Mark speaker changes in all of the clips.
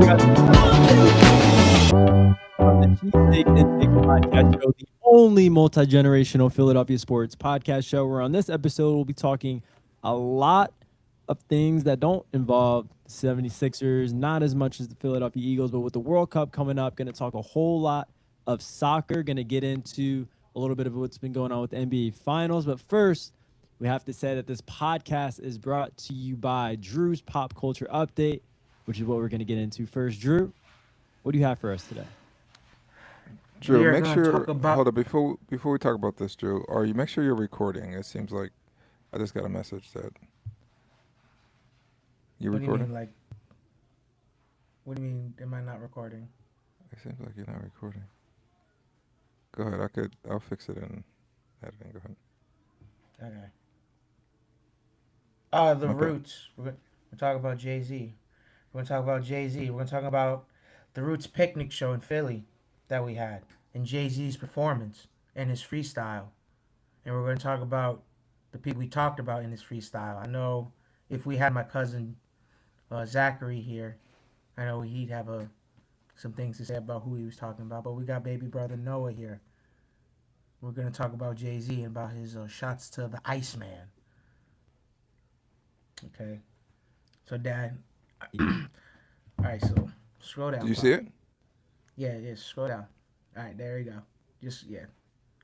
Speaker 1: From the Cheesesteak and Take Podcast Show, the only multi-generational Philadelphia sports podcast show. Where on this episode, we'll be talking a lot of things that don't involve the 76ers, not as much as the Philadelphia Eagles, but with the World Cup coming up, going to talk a whole lot of soccer, going to get into a little bit of what's been going on with the NBA Finals. But first, we have to say that this podcast is brought to you by Drew's Pop Culture Update, which is what we're going to get into first. Drew, what do you have for us today?
Speaker 2: Drew, make sure. Hold on, before we talk about this, Drew. Make sure you're recording. It seems like I just got a message that you recording.
Speaker 3: What do you mean? Am I not recording?
Speaker 2: It seems like you're not recording. Go ahead. I'll fix it in editing. Go ahead.
Speaker 3: Okay. The Roots. We're talking about Jay-Z. We're going to talk about the Roots picnic show in Philly that we had, and Jay-Z's performance and his freestyle. And we're going to talk about the people we talked about in his freestyle. I know if we had my cousin Zachary here, I know he'd have some things to say about who he was talking about. But we got baby brother Noah here. We're going to talk about Jay-Z and about his shots to the Iceman. Okay. So, Dad. All right, so scroll down.
Speaker 2: Do you see it?
Speaker 3: Yeah, scroll down. All right, there you go.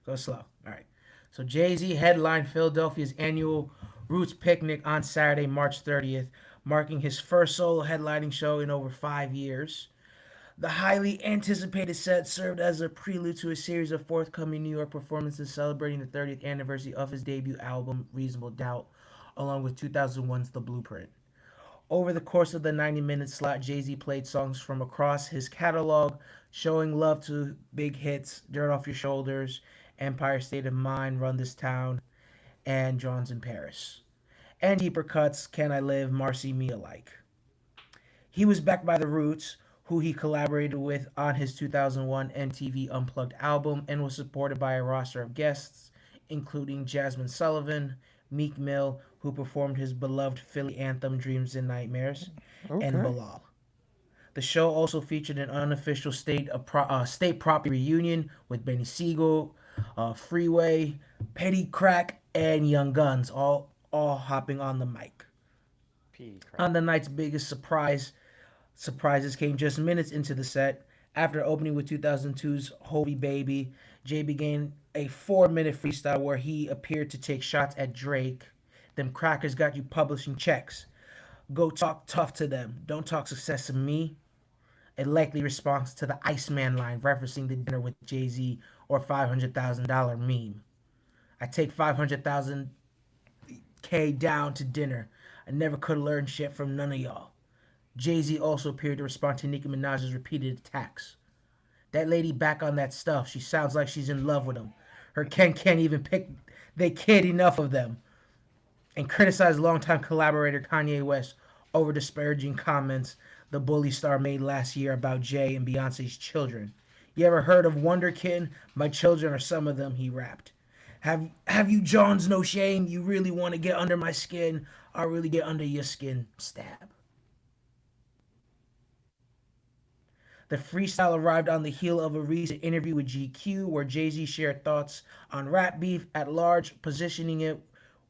Speaker 3: Go slow. All right. So Jay-Z headlined Philadelphia's annual Roots Picnic on Saturday, March 30th, marking his first solo headlining show in over 5 years. The highly anticipated set served as a prelude to a series of forthcoming New York performances celebrating the 30th anniversary of his debut album, Reasonable Doubt, along with 2001's The Blueprint. Over the course of the 90-minute slot, Jay-Z played songs from across his catalog, showing love to big hits, Dirt Off Your Shoulders, Empire State of Mind, Run This Town, and John's in Paris. And deeper cuts, Can I Live, Marcy Me Alike. He was backed by The Roots, who he collaborated with on his 2001 MTV Unplugged album, and was supported by a roster of guests, including Jasmine Sullivan, Meek Mill, who performed his beloved Philly anthem Dreams and Nightmares, and Bilal. The show also featured an unofficial state property reunion with Benny Siegel, Freeway, Petty Crack, and Young Guns, all hopping on the mic. On the night's biggest surprises came just minutes into the set. After opening with 2002's Holy Baby, Jay began a 4-minute freestyle where he appeared to take shots at Drake. Them crackers got you publishing checks. Go talk tough to them. Don't talk success to me. A likely response to the Iceman line referencing the dinner with Jay-Z or $500,000 meme. I take 500,000 K down to dinner. I never could learn shit from none of y'all. Jay-Z also appeared to respond to Nicki Minaj's repeated attacks. That lady back on that stuff. She sounds like she's in love with him. Her can't even pick. They can't enough of them. And criticized longtime collaborator Kanye West over disparaging comments the Bully star made last year about Jay and Beyonce's children. You ever heard of Wonderkin? My children are some of them, he rapped. Have you Johns no shame? You really want to get under my skin? I'll really get under your skin. Stab. The freestyle arrived on the heel of a recent interview with GQ where Jay-Z shared thoughts on rap beef at large, positioning it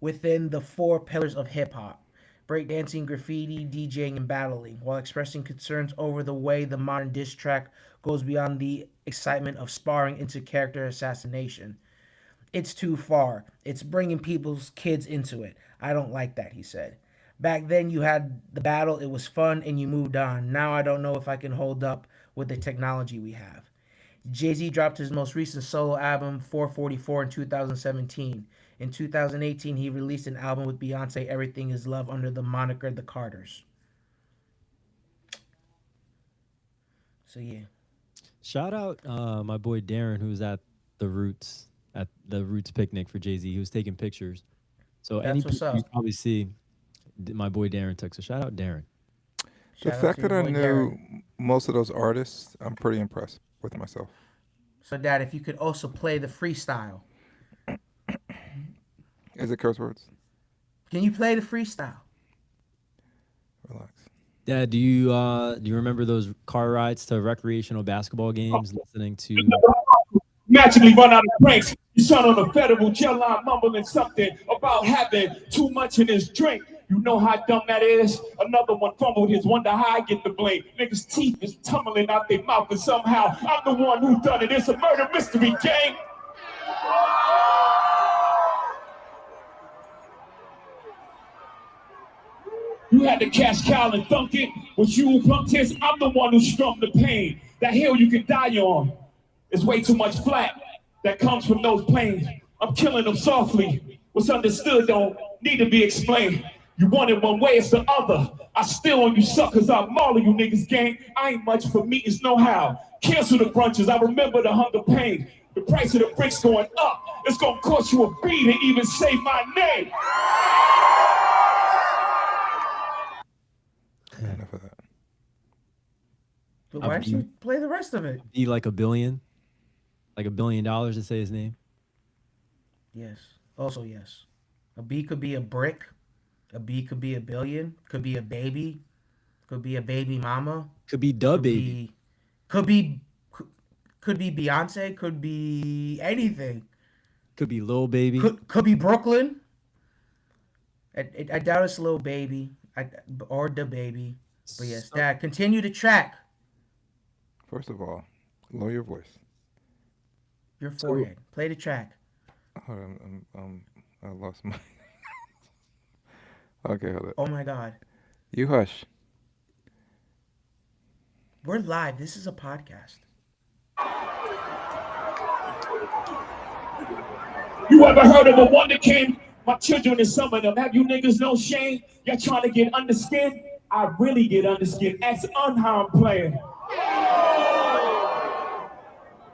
Speaker 3: within the 4 pillars of hip-hop: breakdancing, graffiti, DJing, and battling, while expressing concerns over the way the modern diss track goes beyond the excitement of sparring into character assassination. It's too far. It's bringing people's kids into it. I don't like that, he said. Back then you had the battle, it was fun, and you moved on. Now I don't know if I can hold up with the technology we have. Jay-Z dropped his most recent solo album, 444, in 2017. In 2018, he released an album with Beyonce, Everything Is Love, under the moniker The Carters. So, yeah.
Speaker 1: Shout out my boy Darren, who was at the Roots picnic for Jay-Z. He was taking pictures. So
Speaker 3: That's what's up.
Speaker 1: You probably see my boy Darren took. So shout out Darren.
Speaker 2: The fact that I knew most of those artists, I'm pretty impressed with myself.
Speaker 3: So, Dad, if you could also play the freestyle.
Speaker 2: Is it curse words?
Speaker 3: Can you play the freestyle?
Speaker 2: Relax.
Speaker 1: Dad, do you remember those car rides to recreational basketball games, listening to
Speaker 4: magically run out of pranks? You son on a federal jail line mumbling something about having too much in his drink. You know how dumb that is? Another one fumbled his, wonder how I get the blame. Niggas' teeth is tumbling out their mouth, and somehow I'm the one who done it. It's a murder mystery gang. You had to cash cow and thunk it. Was you who punked his? I'm the one who strummed the pain. That hill you can die on. It's way too much flat that comes from those planes. I'm killing them softly. What's understood don't need to be explained. You want it one way, it's the other. I still on you suckers, I'm all of you niggas gang. I ain't much for me, it's no how. Cancel the brunches, I remember the hunger pain. The price of the bricks going up. It's gonna cost you a beat to even say my name.
Speaker 2: Enough of that.
Speaker 3: But why don't you play the rest of it?
Speaker 1: be like $1 billion? Like $1 billion to say his name?
Speaker 3: Yes. Also, yes. A B could be a brick. A B could be a billion. Could be a baby. Could be a baby mama.
Speaker 1: Could be the baby.
Speaker 3: Could be Beyonce. Could be anything.
Speaker 1: Could be Lil Baby.
Speaker 3: Could be Brooklyn. I doubt it's Lil Baby. Or the baby. But yes, Dad, continue to track.
Speaker 2: First of all, lower your voice.
Speaker 3: Your forehead. Play the track.
Speaker 2: Hold on, I lost my. Okay, hold it.
Speaker 3: Oh my God.
Speaker 2: You hush.
Speaker 3: We're live. This is a podcast.
Speaker 4: You ever heard of a wonder king? My children is some of them. Have you niggas no shame? Y'all trying to get under skin? I really get under skin. Ask Unharmed playing.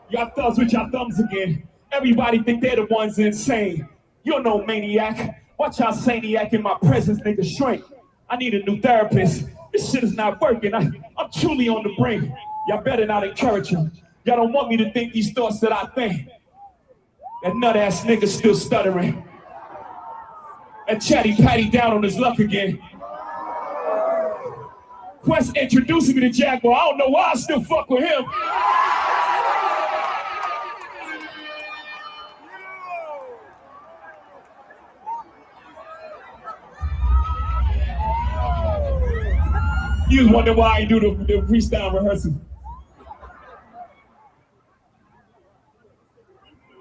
Speaker 4: Y'all thugs with y'all thumbs again. Everybody think they're the ones insane. You're no maniac. Watch y'all saniac in my presence, nigga shrink. I need a new therapist. This shit is not working. I'm truly on the brink. Y'all better not encourage him. Y'all don't want me to think these thoughts that I think. That nut-ass nigga still stuttering. And Chatty Patty down on his luck again. Quest introducing me to Jaguar. I don't know why I still fuck with him. You was wondering why I do the freestyle rehearsal.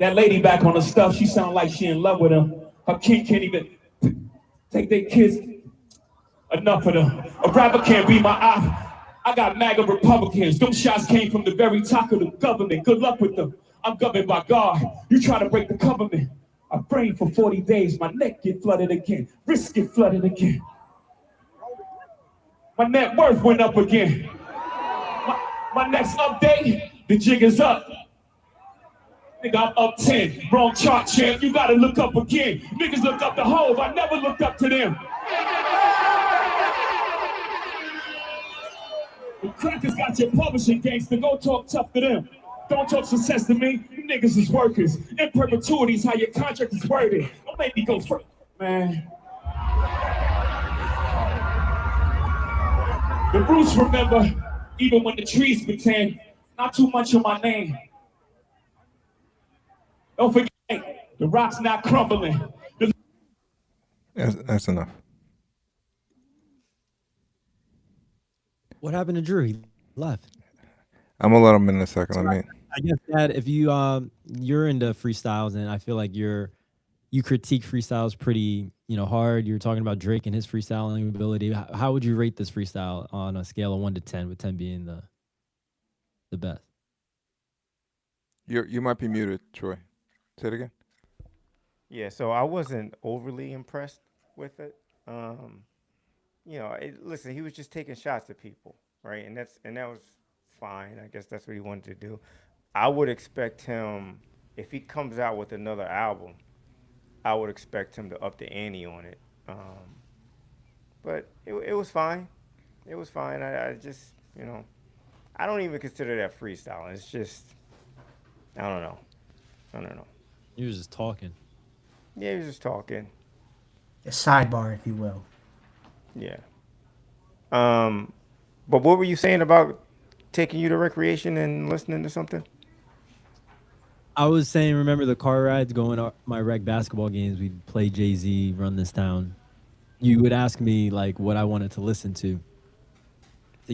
Speaker 4: That lady back on the stuff, she sound like she in love with him. Her kid can't even take their kids. Enough of them. A rapper can't be my eye. I got MAGA Republicans. Them shots came from the very top of the government. Good luck with them. I'm governed by God. You try to break the government. I brain for 40 days. My neck get flooded again. Wrist get flooded again. My net worth went up again. My next update, the jig is up. Nigga, I'm up 10. Wrong chart, champ. You gotta look up again. Niggas look up to Hove. I never looked up to them. The crackers got your publishing gangster. Go talk tough to them. Don't talk success to me. You niggas is workers. In perpetuity is how your contract is worded. Don't make me go first, man. The roots remember, even when the trees pretend, not too much of my name. Don't forget, the rock's not crumbling.
Speaker 2: That's enough.
Speaker 1: What happened to Drew? He left.
Speaker 2: I'm gonna let him in a second.
Speaker 1: I guess, Dad, if you you're into freestyles, and I feel like you critique freestyles pretty hard. You're talking about Drake and his freestyling ability. How would you rate this freestyle on a scale of 1 to 10, with 10 being the best?
Speaker 2: You might be muted, Troy. Say it again.
Speaker 5: Yeah, so I wasn't overly impressed with it. Listen, he was just taking shots at people, right? And that was fine. I guess that's what he wanted to do. I would expect him, if he comes out with another album, I would expect him to up the ante on it. But it was fine. It was fine. I just, I don't even consider that freestyle. It's just, I don't know.
Speaker 1: He was just talking.
Speaker 5: Yeah, he was just talking.
Speaker 3: A sidebar, if you will.
Speaker 5: Yeah. But what were you saying about taking you to recreation and listening to something?
Speaker 1: I was saying, remember the car rides going to my rec basketball games? We'd play Jay-Z, Run This Town. You would ask me like what I wanted to listen to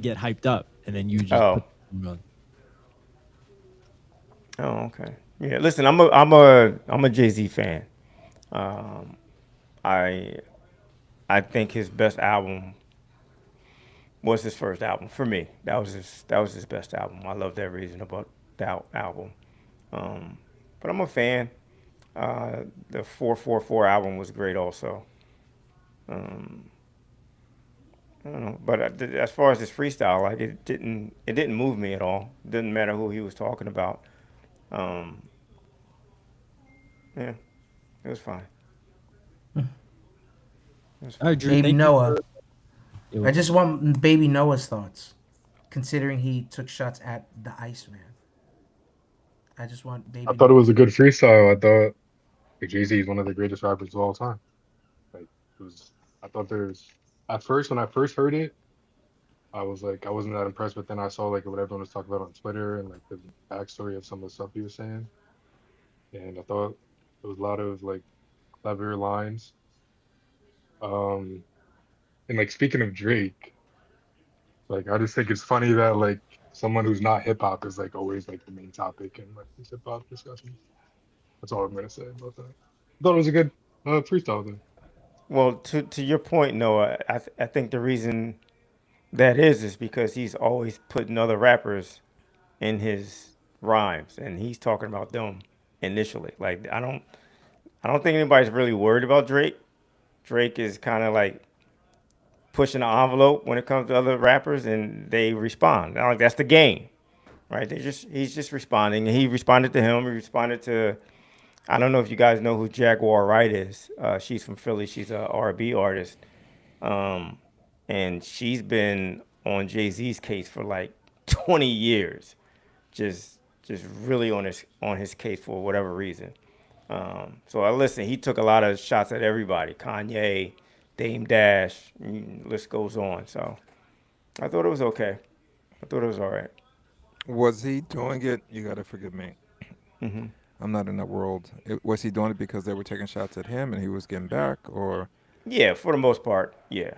Speaker 1: get hyped up, and then you just
Speaker 5: Oh.
Speaker 1: put on.
Speaker 5: Oh, okay. Yeah, listen, I'm a Jay-Z fan. I I think his best album was his first album for me. That was his best album. I loved every reason about that album. But I'm a fan. The 444 album was great also. I don't know, but as far as his freestyle, like it didn't move me at all. Didn't matter who he was talking about. Um, yeah, it was fine.
Speaker 1: All right, Drew,
Speaker 3: Baby
Speaker 1: thank you
Speaker 3: Noah.
Speaker 1: for-
Speaker 3: I just want Baby Noah's thoughts, considering he took shots at the Iceman. I just want Baby.
Speaker 6: I thought it was a good freestyle. I thought Jay-Z is one of the greatest rappers of all time. Like it was, I thought there's at first when I first heard it, I was like I wasn't that impressed, but then I saw like what everyone was talking about on Twitter and like the backstory of some of the stuff he was saying, and I thought there was a lot of like clever lines. Um, and like speaking of Drake, like I just think it's funny that like someone who's not hip hop is like always like the main topic in like these hip hop discussions. That's all I'm gonna say about that. I thought it was a good freestyle thing.
Speaker 5: Well, to your point, Noah, I think the reason that is because he's always putting other rappers in his rhymes, and he's talking about them initially. Like I don't think anybody's really worried about Drake. Drake is kind of like pushing the envelope when it comes to other rappers, and they respond. Like that's the game, right? He's just responding, and he responded to him. He responded to. I don't know if you guys know who Jaguar Wright is. She's from Philly. She's a R&B artist, um, and she's been on Jay-Z's case for like 20 years, just really on his case for whatever reason. So I listen. He took a lot of shots at everybody. Kanye, Dame Dash, list goes on. So I thought it was okay. I thought it was all right.
Speaker 2: Was he doing it? You gotta forgive me. I'm not in that world. Was he doing it because they were taking shots at him and he was getting back, or?
Speaker 5: Yeah, for the most part, yeah.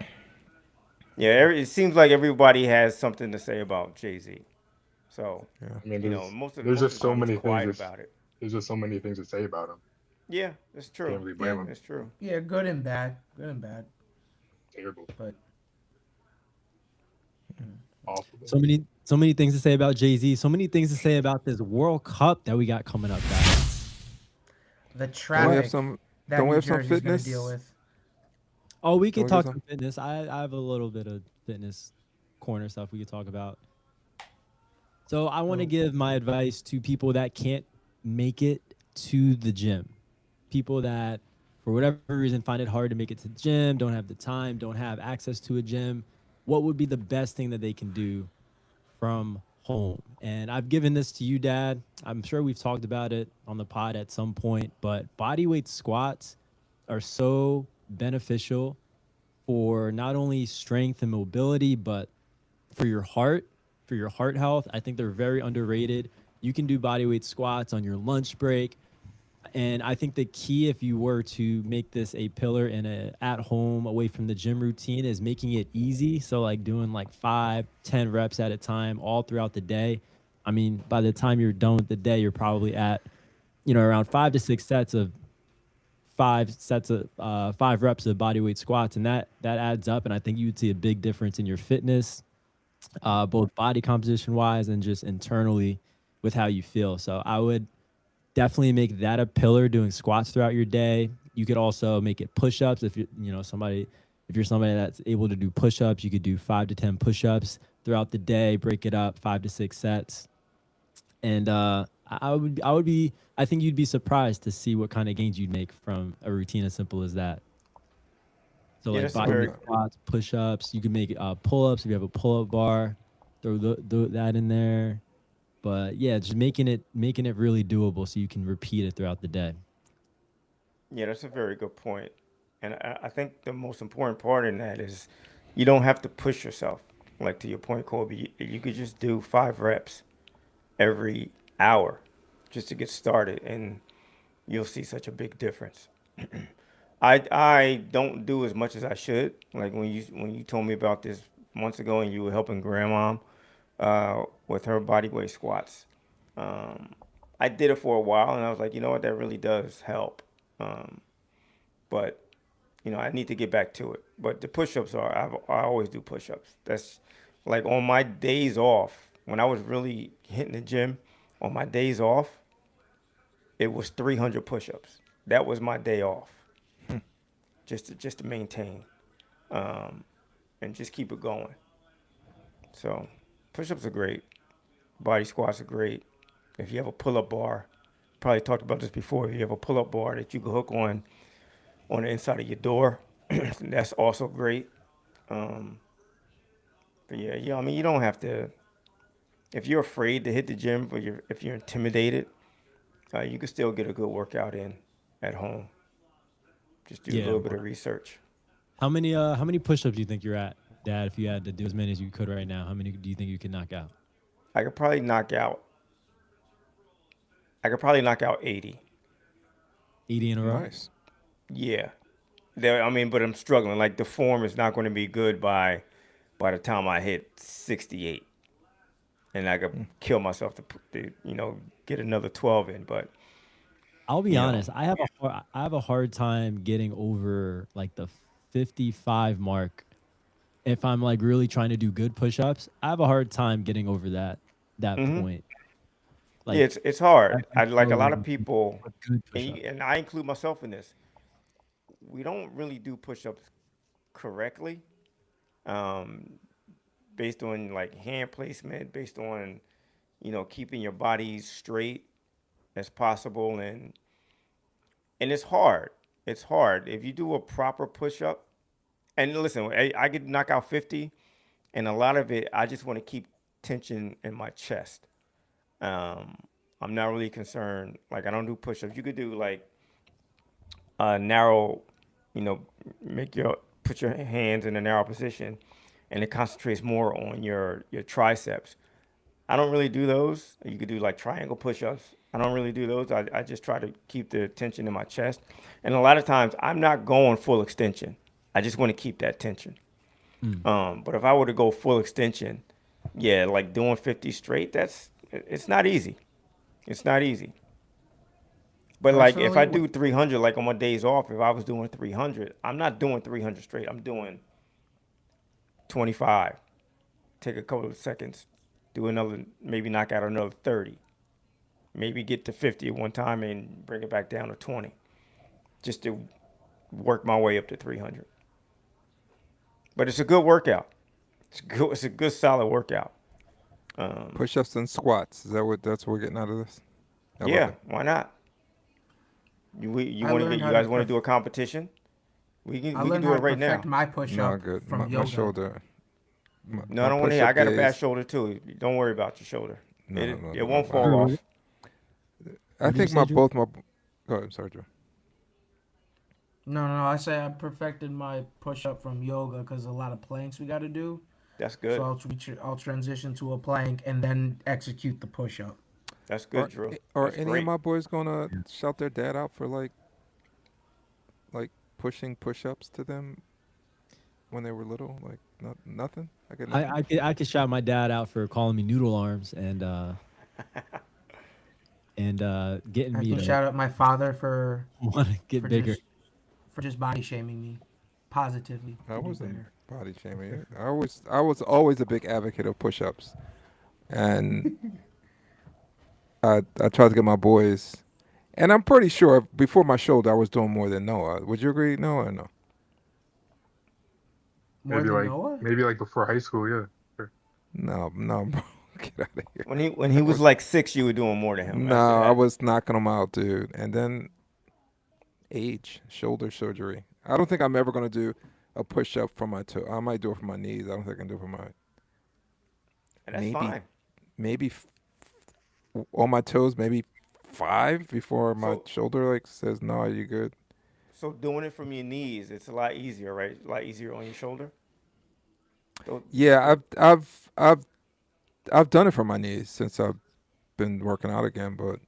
Speaker 5: Yeah, it seems like everybody has something to say about Jay-Z. So,
Speaker 2: Yeah.
Speaker 6: I mean,
Speaker 5: most of
Speaker 6: there's
Speaker 5: the
Speaker 6: just so
Speaker 5: time
Speaker 6: many
Speaker 5: he's quiet
Speaker 6: things.
Speaker 5: about it.
Speaker 6: There's just so many things to say about him.
Speaker 5: Yeah, it's true.
Speaker 6: Can't really blame him.
Speaker 5: It's true.
Speaker 3: Yeah, good and bad. Good and bad.
Speaker 6: Terrible.
Speaker 3: But
Speaker 6: Awful.
Speaker 1: so many things to say about Jay-Z. So many things to say about this World Cup that we got coming up, guys.
Speaker 3: the
Speaker 2: Don't we
Speaker 3: traffic
Speaker 2: have some?
Speaker 3: that
Speaker 2: Don't we
Speaker 3: New
Speaker 2: have some
Speaker 3: Jersey's going
Speaker 2: fitness?
Speaker 3: to deal with.
Speaker 1: Oh, we
Speaker 2: Don't
Speaker 1: could
Speaker 2: we
Speaker 1: talk
Speaker 2: do
Speaker 1: some fitness. I have a little bit of fitness corner stuff we could talk about. So I want to give my advice to people that can't make it to the gym. People that, for whatever reason, find it hard to make it to the gym, don't have the time, don't have access to a gym. What would be the best thing that they can do from home? And I've given this to you, Dad. I'm sure we've talked about it on the pod at some point, but bodyweight squats are so beneficial for not only strength and mobility, but for your heart health. I think they're very underrated. You can do bodyweight squats on your lunch break. And I think the key, if you were to make this a pillar in a at home away from the gym routine, is making it easy. So like doing like 5-10 reps at a time all throughout the day. I mean, by the time you're done with the day, you're probably at, around 5 to 6 sets of 5 reps of bodyweight squats. And that adds up. And I think you would see a big difference in your fitness, both body composition wise and just internally with how you feel. So I would definitely make that a pillar, doing squats throughout your day. You could also make it push-ups. If you're somebody that's able to do push-ups, you could do 5 to 10 push-ups throughout the day, break it up 5 to 6 sets. And I think you'd be surprised to see what kind of gains you'd make from a routine as simple as that. So
Speaker 5: Yeah,
Speaker 1: like
Speaker 5: that's a
Speaker 1: body
Speaker 5: very-
Speaker 1: squats, push-ups, you can make pull-ups if you have a pull-up bar, throw that in there. But yeah, just making it really doable so you can repeat it throughout the day.
Speaker 5: Yeah, that's a very good point. And I think the most important part in that is you don't have to push yourself. like to your point, Kobe, you could just do 5 reps every hour just to get started, and you'll see such a big difference. I don't do as much as I should. Like when you told me about this months ago, and you were helping grandma with her body weight squats. Um, I did it for a while, and I was like, you know what, that really does help. Um, but I need to get back to it. But the push-ups I always do push-ups. That's like on my days off when I was really hitting the gym. On my days off, it was 300 push-ups. That was my day off, just to maintain, um, and just keep it going. So, push-ups are great. Body squats are great. If you have a pull-up bar, probably talked about this before. If you have a pull-up bar that you can hook on the inside of your door, that's also great. Um, but yeah. I mean, you don't have to. If you're afraid to hit the gym, or if you're intimidated, you can still get a good workout in at home. Just do a little bit of research.
Speaker 1: How many push-ups do you think you're at, Dad? If you had to do as many as you could right now, how many do you think you can knock out?
Speaker 5: I could probably knock out. 80.
Speaker 1: 80 in a row.
Speaker 2: Nice.
Speaker 5: Yeah. But I'm struggling. Like the form is not going to be good by the time I hit 68, and I could kill myself to get another 12 in. But
Speaker 1: I'll be honest. I have a hard time getting over like the 55 mark. If I'm like really trying to do good push-ups, I have a hard time getting over that point. Like,
Speaker 5: yeah, it's hard.
Speaker 1: I
Speaker 5: Like a lot
Speaker 1: feel
Speaker 5: of people,
Speaker 1: good push-up.
Speaker 5: and I include myself in this. We don't really do push-ups correctly, um, based on like hand placement, based on keeping your body straight as possible, and it's hard. It's hard if you do a proper push-up. And listen, I could knock out 50, and a lot of it I just want to keep tension in my chest. I'm not really concerned. Like I don't do push-ups. You could do like narrow, put your hands in a narrow position, and it concentrates more on your triceps. I don't really do those. You could do like triangle push-ups. I don't really do those. I just try to keep the tension in my chest. And a lot of times I'm not going full extension. I just want to keep that tension. But if I were to go full extension, yeah, like doing 50 straight, it's not easy. It's not easy. But like if I do 300, like on my days off, if I was doing 300, I'm not doing 300 straight. I'm doing 25. Take a couple of seconds, do another, maybe knock out another 30. Maybe get to 50 at one time and bring it back down to 20. Just to work my way up to 300. But it's a good workout. It's a good solid workout.
Speaker 2: Push-ups and squats. That's what we're getting out of this?
Speaker 5: Yeah, why not? You guys want to do a competition? We can do it right now.
Speaker 3: My push-up
Speaker 2: No, good.
Speaker 3: from
Speaker 2: My
Speaker 3: yoga.
Speaker 2: shoulder.
Speaker 5: No, I don't want to hear. I got a bad shoulder too. Don't worry about your shoulder. It won't fall off.
Speaker 2: I think both my. Go ahead, sorry, Joe.
Speaker 3: No. I say I perfected my push-up from yoga because a lot of planks we got to do.
Speaker 5: That's good.
Speaker 3: So I'll transition to a plank and then execute the push-up.
Speaker 5: That's good, Drew.
Speaker 2: Are
Speaker 5: That's
Speaker 2: any
Speaker 5: great.
Speaker 2: of my boys gonna shout their dad out for like pushing push-ups to them when they were little? Like nothing.
Speaker 1: I could shout my dad out for calling me noodle arms and getting
Speaker 3: I
Speaker 1: me
Speaker 3: can
Speaker 1: to
Speaker 3: shout out my father for
Speaker 1: want to get bigger.
Speaker 3: for just body shaming me positively.
Speaker 2: I
Speaker 3: to do
Speaker 2: wasn't
Speaker 3: better.
Speaker 2: body shaming. I was always a big advocate of push-ups, and I tried to get my boys, and I'm pretty sure before my shoulder I was doing more than Noah. Would you agree, Noah, or no?
Speaker 3: More
Speaker 6: Maybe
Speaker 3: than
Speaker 6: like
Speaker 3: Noah?
Speaker 6: maybe like before high school, yeah. Sure.
Speaker 2: No, bro. Get out of here.
Speaker 5: When he was like 6, you were doing more than him.
Speaker 2: No,
Speaker 5: After that.
Speaker 2: I was knocking them out, dude. And then shoulder surgery. I don't think I'm ever gonna do a push-up for my toe. I might do it for my knees. I don't think I can do it for my.
Speaker 5: And that's fine.
Speaker 2: Maybe on my toes, maybe 5 before my shoulder says no. Are you good?
Speaker 5: So doing it from your knees, it's a lot easier, right? A lot easier on your shoulder.
Speaker 2: Yeah, I've done it for my knees since I've been working out again, but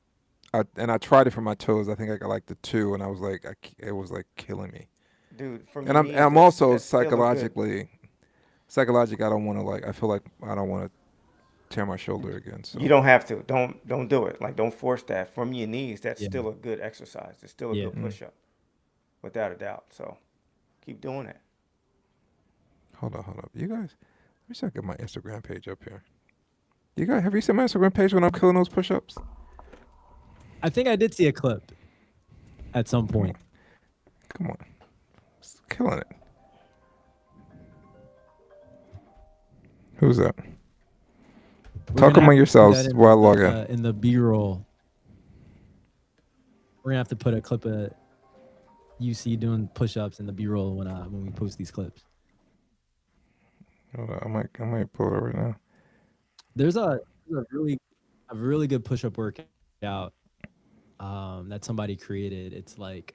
Speaker 2: I tried it for my toes. I think I got like the two, and I was like, it was like killing me.
Speaker 5: Dude, from
Speaker 2: And
Speaker 5: your knees,
Speaker 2: I'm also
Speaker 5: that's still a good.
Speaker 2: psychologically, I don't want to like. I feel like I don't want to tear my shoulder again. So
Speaker 5: You don't have to. Don't do it. Like don't force that. From your knees, that's
Speaker 1: Yeah.
Speaker 5: still a good exercise. It's still a
Speaker 1: Yeah.
Speaker 5: good push up, without a doubt. So keep doing it.
Speaker 2: hold up, you guys. Let me see if I get my Instagram page up here. You guys, have you seen my Instagram page when I'm killing those push-ups?
Speaker 1: I think I did see a clip at some point.
Speaker 2: Come on, killing it. Who's that?
Speaker 1: We're
Speaker 2: Talk
Speaker 1: gonna
Speaker 2: among
Speaker 1: have to put that
Speaker 2: yourselves while I log in.
Speaker 1: in the B-roll. We're gonna have to put a clip of UC doing push-ups in the B-roll when we post these clips.
Speaker 2: Hold on, I might pull it right now.
Speaker 1: There's a really good push-up workout that somebody created. It's like,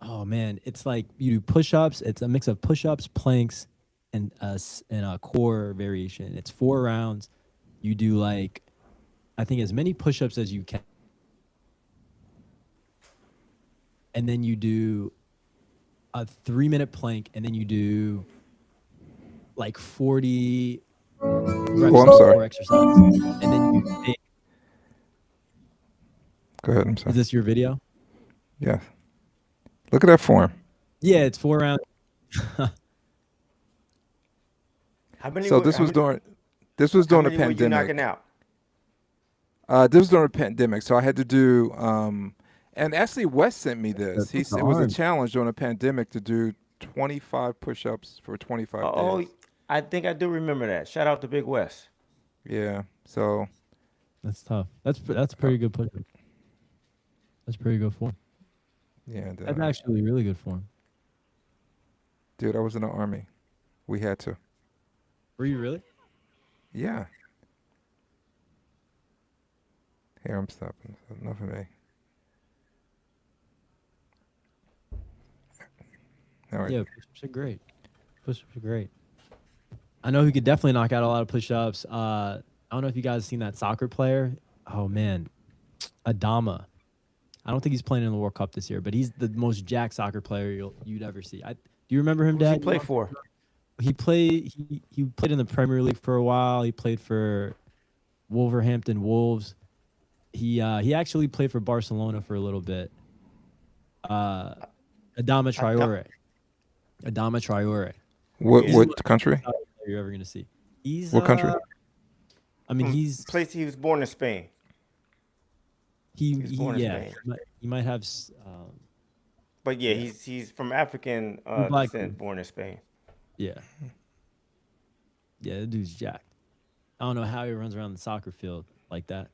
Speaker 1: oh man, it's like you do push-ups. It's a mix of push-ups, planks, and a core variation. It's 4 rounds. You do like, I think as many push-ups as you can, and then you do a 3-minute plank, and then you do like 40 reps
Speaker 2: I'm
Speaker 1: of
Speaker 2: sorry.
Speaker 1: core exercise, and then you take.
Speaker 2: Go ahead. I'm
Speaker 1: Is
Speaker 2: sorry.
Speaker 1: this your video?
Speaker 2: Yeah. Look at that form.
Speaker 1: Yeah, it's 4 rounds.
Speaker 5: How many?
Speaker 2: So
Speaker 5: were-
Speaker 2: this
Speaker 5: how
Speaker 2: was
Speaker 5: many,
Speaker 2: during this was
Speaker 5: how
Speaker 2: during the
Speaker 5: many were you knocking
Speaker 2: pandemic.
Speaker 5: out?
Speaker 2: This was during the pandemic, so I had to do. And actually, Wes sent me this.
Speaker 1: That's
Speaker 2: It was a
Speaker 1: arm.
Speaker 2: challenge during the pandemic to do 25 push-ups for 25
Speaker 5: Oh,
Speaker 2: days.
Speaker 5: I think I do remember that. Shout out to Big West.
Speaker 2: Yeah. So
Speaker 1: That's tough. That's pretty good push. That's pretty good form.
Speaker 2: yeah, and,
Speaker 1: That's actually really good form.
Speaker 2: dude, I was in the army. We had to.
Speaker 1: Were you really?
Speaker 2: Yeah. Here, I'm stopping. Enough of me. All right.
Speaker 1: Yeah, push-ups are great. Push-ups are great. I know he could definitely knock out a lot of push-ups. I don't know if you guys have seen that soccer player. Oh man, Adama. I don't think he's playing in the World Cup this year, but he's the most jacked soccer player you'd ever see. Do you remember him,
Speaker 5: Who's he
Speaker 1: Dad?
Speaker 5: play for?
Speaker 1: He played in the Premier League for a while. He played for Wolverhampton Wolves. He actually played for Barcelona for a little bit. Adama Traore. Adama Traore.
Speaker 2: What country?
Speaker 1: Top player you're ever gonna see. He's
Speaker 2: What country?
Speaker 1: I mean, he's
Speaker 5: He was born in Spain.
Speaker 1: he
Speaker 5: was born in
Speaker 1: yeah.
Speaker 5: Spain.
Speaker 1: He might have
Speaker 5: But yeah, he's from African
Speaker 1: Black
Speaker 5: descent,
Speaker 1: dude.
Speaker 5: born in Spain.
Speaker 1: yeah. Yeah, the dude's jacked. I don't know how he runs around the soccer field like that.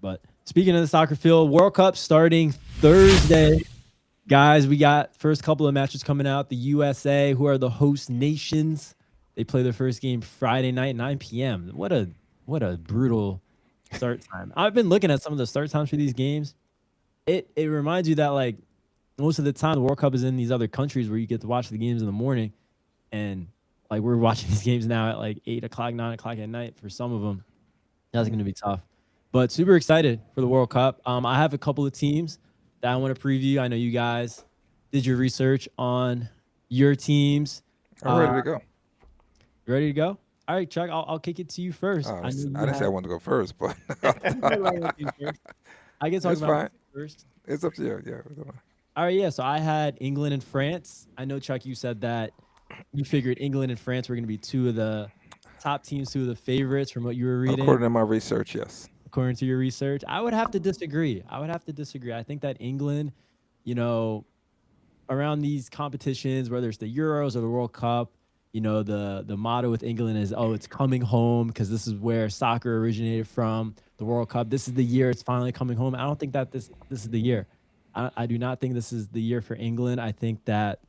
Speaker 1: But speaking of the soccer field, World Cup starting Thursday. Guys, we got first couple of matches coming out. The USA, who are the host nations, they play their first game Friday night, 9 p.m. What a brutal start time. I've been looking at some of the start times for these games. It reminds you that like most of the time the World Cup is in these other countries where you get to watch the games in the morning, and like we're watching these games now at like 8 o'clock, 9 o'clock at night for some of them. That's going to be tough. But super excited for the World Cup. I have a couple of teams that I want to preview. I know you guys did your research on your teams.
Speaker 2: I'm ready to go.
Speaker 1: You ready to go? All right, Chuck, I'll kick it to you first.
Speaker 2: I
Speaker 1: know you
Speaker 2: didn't say I wanted to go first, but
Speaker 1: I can talk
Speaker 2: That's
Speaker 1: about
Speaker 2: fine.
Speaker 1: it first.
Speaker 2: it's up to you. Yeah.
Speaker 1: All right, yeah. So I had England and France. I know, Chuck, you said that you figured England and France were going to be two of the top teams, two of the favorites from what you were reading.
Speaker 2: According to my research, yes.
Speaker 1: According to your research, I would have to disagree. I think that England, around these competitions, whether it's the Euros or the World Cup, the motto with England is, oh, it's coming home because this is where soccer originated from, the World Cup. This is the year it's finally coming home. I don't think that this is the year. I do not think this is the year for England. I think that,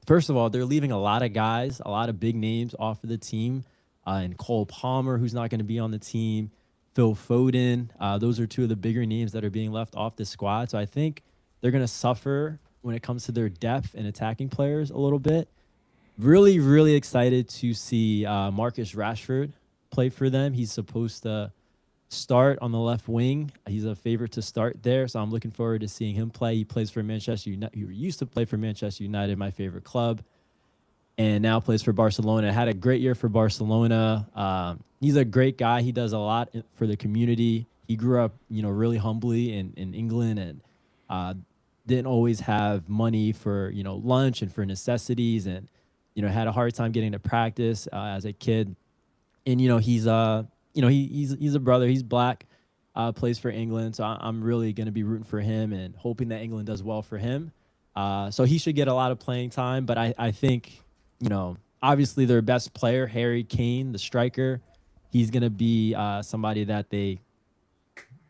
Speaker 1: first of all, they're leaving a lot of guys, a lot of big names off of the team. And Cole Palmer, who's not going to be on the team, Phil Foden. Those are two of the bigger names that are being left off the squad. So I think they're going to suffer when it comes to their depth and attacking players a little bit. Really, really excited to see Marcus Rashford play for them. He's supposed to start on the left wing. He's a favorite to start there, so I'm looking forward to seeing him play. He plays for Manchester United. He used to play for Manchester United, my favorite club, and now plays for Barcelona. Had a great year for Barcelona. He's a great guy. He does a lot for the community. He grew up, really humbly in England, and uh, didn't always have money for lunch and for necessities, and had a hard time getting to practice as a kid. And he's a brother. He's black, plays for England, so I'm really going to be rooting for him and hoping that England does well for him. So he should get a lot of playing time. But I think obviously their best player, Harry Kane, the striker, he's going to be somebody that they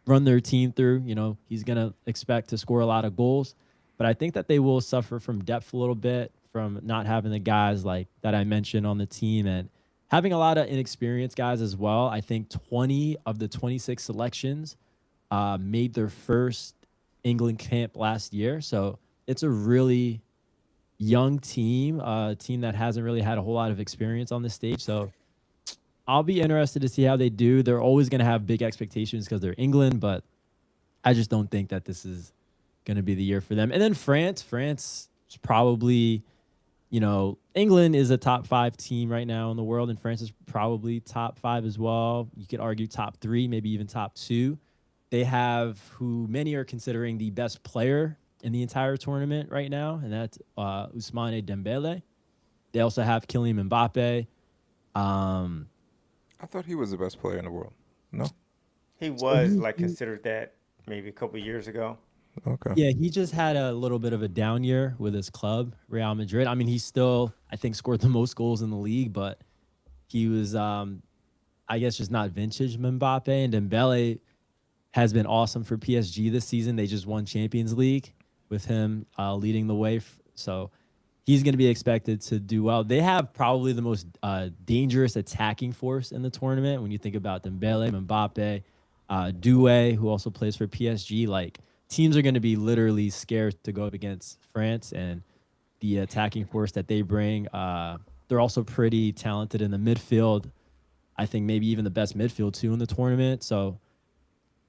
Speaker 1: run their team through. He's going to expect to score a lot of goals. But I think that they will suffer from depth a little bit, from not having the guys like that I mentioned on the team, and having a lot of inexperienced guys as well. I think 20 of the 26 selections made their first England camp last year. So it's a really young team, a team that hasn't really had a whole lot of experience on the stage. So I'll be interested to see how they do. They're always going to have big expectations because they're England, but I just don't think that this is going to be the year for them. And then France is probably, England is a top 5 team right now in the world, and France is probably top 5 as well. You could argue top 3, maybe even top 2. They have who many are considering the best player in the entire tournament right now, and that's Ousmane Dembele. They also have Kylian Mbappe.
Speaker 2: I thought he was the best player in the world. No?
Speaker 5: He was like considered that maybe a couple years ago.
Speaker 2: Okay.
Speaker 1: Yeah, he just had a little bit of a down year with his club, Real Madrid. I mean, he still, I think, scored the most goals in the league, but he was, I guess, just not vintage Mbappe. And Dembele has been awesome for PSG this season. They just won Champions League with him leading the way. So he's going to be expected to do well. They have probably the most dangerous attacking force in the tournament. When you think about Dembele, Mbappe, Doué, who also plays for PSG, like, teams are going to be literally scared to go up against France and the attacking force that they bring. They're also pretty talented in the midfield. I think maybe even the best midfield too in the tournament. So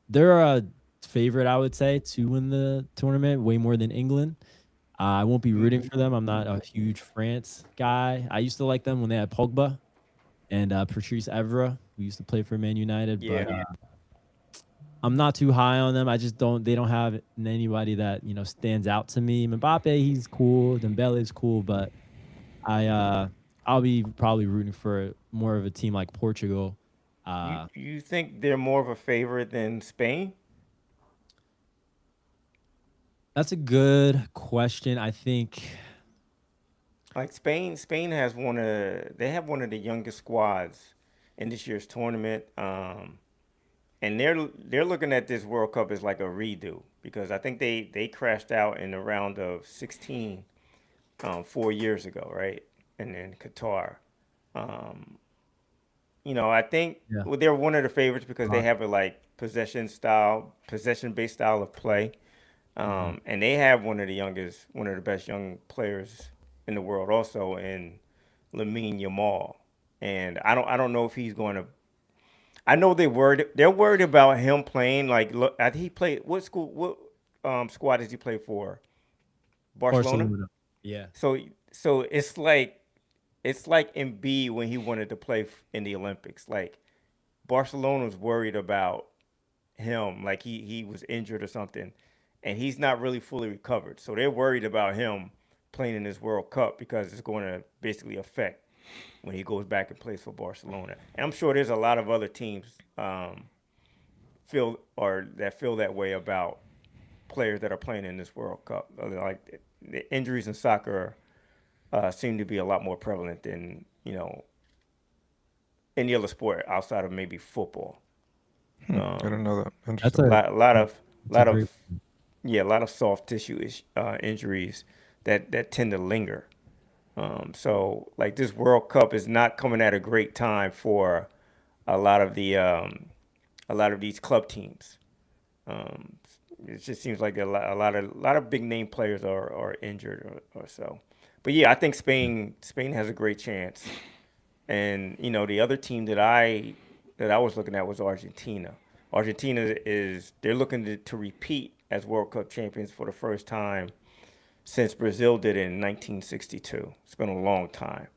Speaker 1: they're a favorite, I would say, to win the tournament way more than England. I won't be rooting for them. I'm not a huge France guy. I used to like them when they had Pogba and Patrice Evra, who used to play for Man United.
Speaker 5: Yeah.
Speaker 1: But I'm not too high on them. They don't have anybody that, stands out to me. Mbappe, he's cool. Dembele is cool, but I'll be probably rooting for more of a team like Portugal.
Speaker 5: You think they're more of a favorite than Spain?
Speaker 1: That's a good question. I think
Speaker 5: Like Spain has they have one of the youngest squads in this year's tournament. And they're looking at this World Cup as like a redo because I think they crashed out in the round of 16 4 years ago, right? And then Qatar. I think
Speaker 1: Yeah.
Speaker 5: they're one of the favorites because they have a like possession based style of play. And they have one of the best young players in the world also in Lamine Yamal. And I don't know if he's going to. I know they're worried about him playing. Like, look, I think he played what squad does he play for? Barcelona.
Speaker 1: Yeah.
Speaker 5: So it's like Embiid when he wanted to play in the Olympics. Like Barcelona was worried about him, like he was injured or something, and he's not really fully recovered. So they're worried about him playing in this World Cup because it's going to basically affect when he goes back and plays for Barcelona. And I'm sure there's a lot of other teams feel that way about players that are playing in this World Cup. Like the injuries in soccer seem to be a lot more prevalent than any other sport outside of maybe football.
Speaker 2: I didn't know that.
Speaker 1: That's
Speaker 2: Interesting.
Speaker 5: A lot
Speaker 1: great
Speaker 5: of soft tissue injuries that tend to linger. So like this World Cup is not coming at a great time for a lot of these club teams. It just seems like a lot of big name players are injured or so. But yeah, I think Spain has a great chance. And the other team that I was looking at was Argentina. Argentina they're looking to repeat as World Cup champions for the first time since Brazil did it in 1962. It's been a long time.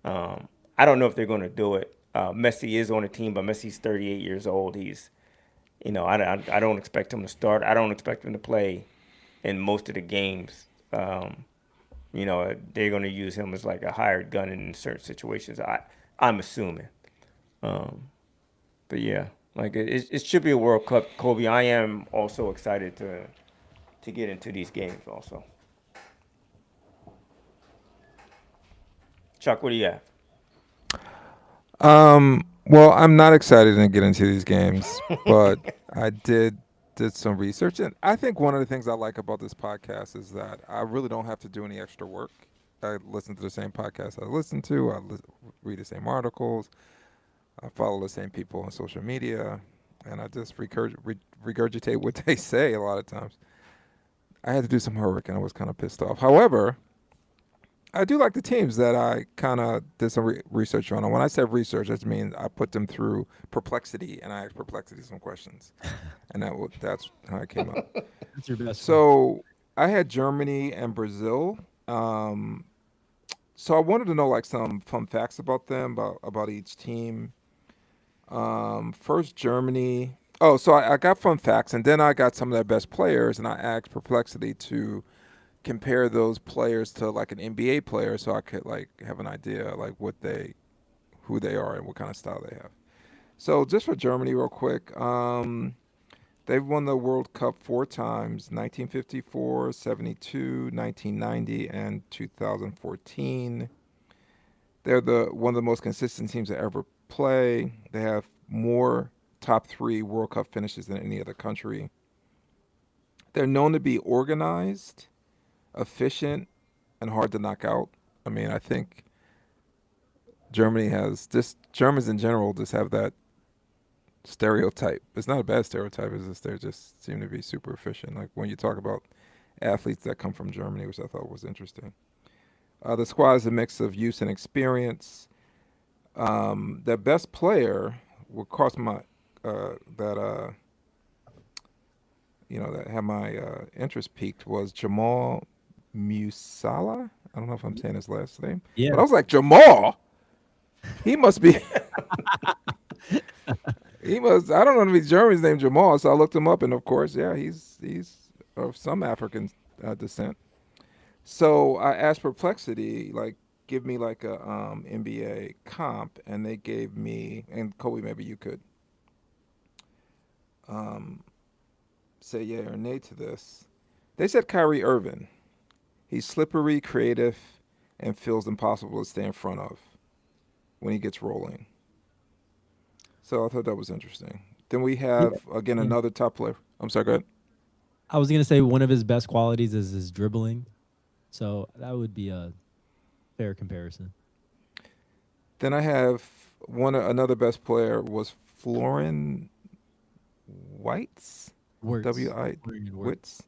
Speaker 5: I don't know if they're going to do it. Messi is on the team, but Messi's 38 years old. I don't expect him to start. I don't expect him to play in most of the games. They're going to use him as like a hired gun in certain situations. I'm assuming. But yeah, like it should be a World Cup, Kobe. I am also excited to get into these games also. Chuck, what do you have?
Speaker 2: Well, I'm not excited to get into these games, but I did some research, and I think one of the things I like about this podcast is that I really don't have to do any extra work. I listen to the same podcast I listen to. Read the same articles. I follow the same people on social media, and I just regurgitate what they say a lot of times. I had to do some homework, and I was kind of pissed off. However, I do like the teams that I kind of did some research on. And when I said research, that means I put them through Perplexity, and I asked Perplexity some questions, and that's how I came up.
Speaker 1: That's your best.
Speaker 2: So I had Germany and Brazil. So I wanted to know like some fun facts about them, about each team. First Germany. Oh, so I got fun facts, and then I got some of their best players, and I asked Perplexity to compare those players to like an NBA player, so I could like have an idea like who they are and what kind of style they have. So just for Germany, real quick, they've won the World Cup 4 times: 1954, 72, 1990, and 2014. They're one of the most consistent teams to ever play. They have more top 3 World Cup finishes than any other country. They're known to be organized, efficient, and hard to knock out. I mean, I think Germans in general just have that stereotype. It's not a bad stereotype, it's just they just seem to be super efficient. Like when you talk about athletes that come from Germany, which I thought was interesting. The squad is a mix of youth and experience. Their best player, what caused my that had my interest peaked, was Jamal Musiala. I don't know if I'm saying his last name.
Speaker 1: Yeah.
Speaker 2: But I was like, Jamal? He must be. I don't know if he's German's named Jamal, so I looked him up, and of course, yeah, he's of some African descent. So I asked Perplexity, like, give me like a NBA comp, and they gave me, and Kobe, maybe you could say yeah or nay to this. They said Kyrie Irving. He's slippery, creative, and feels impossible to stay in front of when he gets rolling. So I thought that was interesting. Then we have, again, another top player. I'm sorry, go ahead.
Speaker 1: I was going to say one of his best qualities is his dribbling. So that would be a fair comparison.
Speaker 2: Then I have another best player was Florian Wirtz. Wirtz.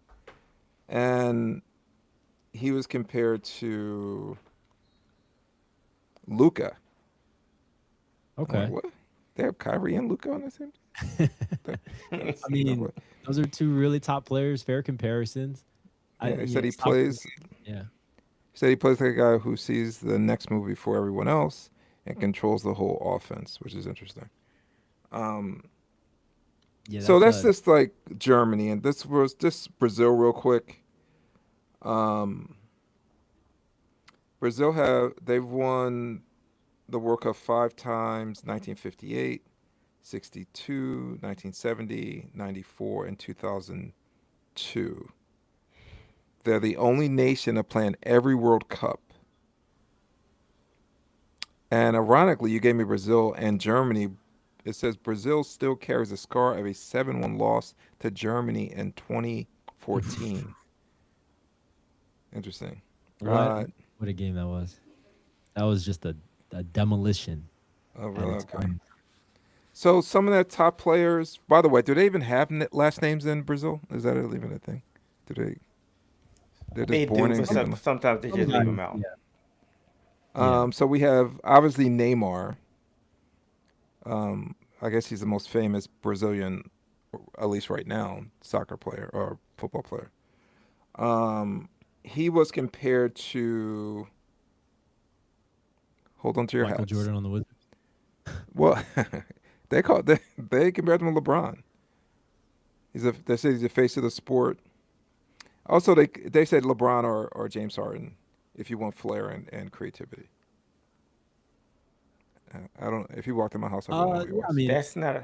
Speaker 2: And he was compared to Luka.
Speaker 1: Okay.
Speaker 2: Like, what? They have Kyrie and Luka on the same team?
Speaker 1: I mean, those are 2 really top players. Fair comparisons.
Speaker 2: Yeah, he said he plays.
Speaker 1: Yeah.
Speaker 2: He said he plays like a guy who sees the next move before everyone else and controls the whole offense, which is interesting. So that's just like Germany, and this was just Brazil real quick. Brazil they've won the World Cup 5 times: 1958, 62, 1970, 94, and 2002. They're the only nation to play in every World Cup. And ironically, you gave me Brazil and Germany. It says Brazil still carries a scar of a 7-1 loss to Germany in 2014. Interesting.
Speaker 1: What a game that was. That was just a demolition.
Speaker 2: Oh, really? Okay. So some of their top players, by the way, do they even have last names in Brazil? Is that even a thing? Do they? They're just
Speaker 5: They
Speaker 2: born
Speaker 5: do,
Speaker 2: in.
Speaker 5: but sometimes they just leave them out.
Speaker 1: Yeah.
Speaker 2: So we have obviously Neymar. I guess he's the most famous Brazilian, at least right now, soccer player or football player. He was compared to. Hold on to your
Speaker 1: Michael
Speaker 2: hats.
Speaker 1: Jordan on the Wizards.
Speaker 2: Well, they compared him to LeBron. They say he's the face of the sport. Also, they said LeBron or James Harden if you want flair and creativity. I don't. If you walked in my house, I wouldn't know who he
Speaker 1: Yeah, I
Speaker 2: was.
Speaker 1: mean,
Speaker 5: That's not a.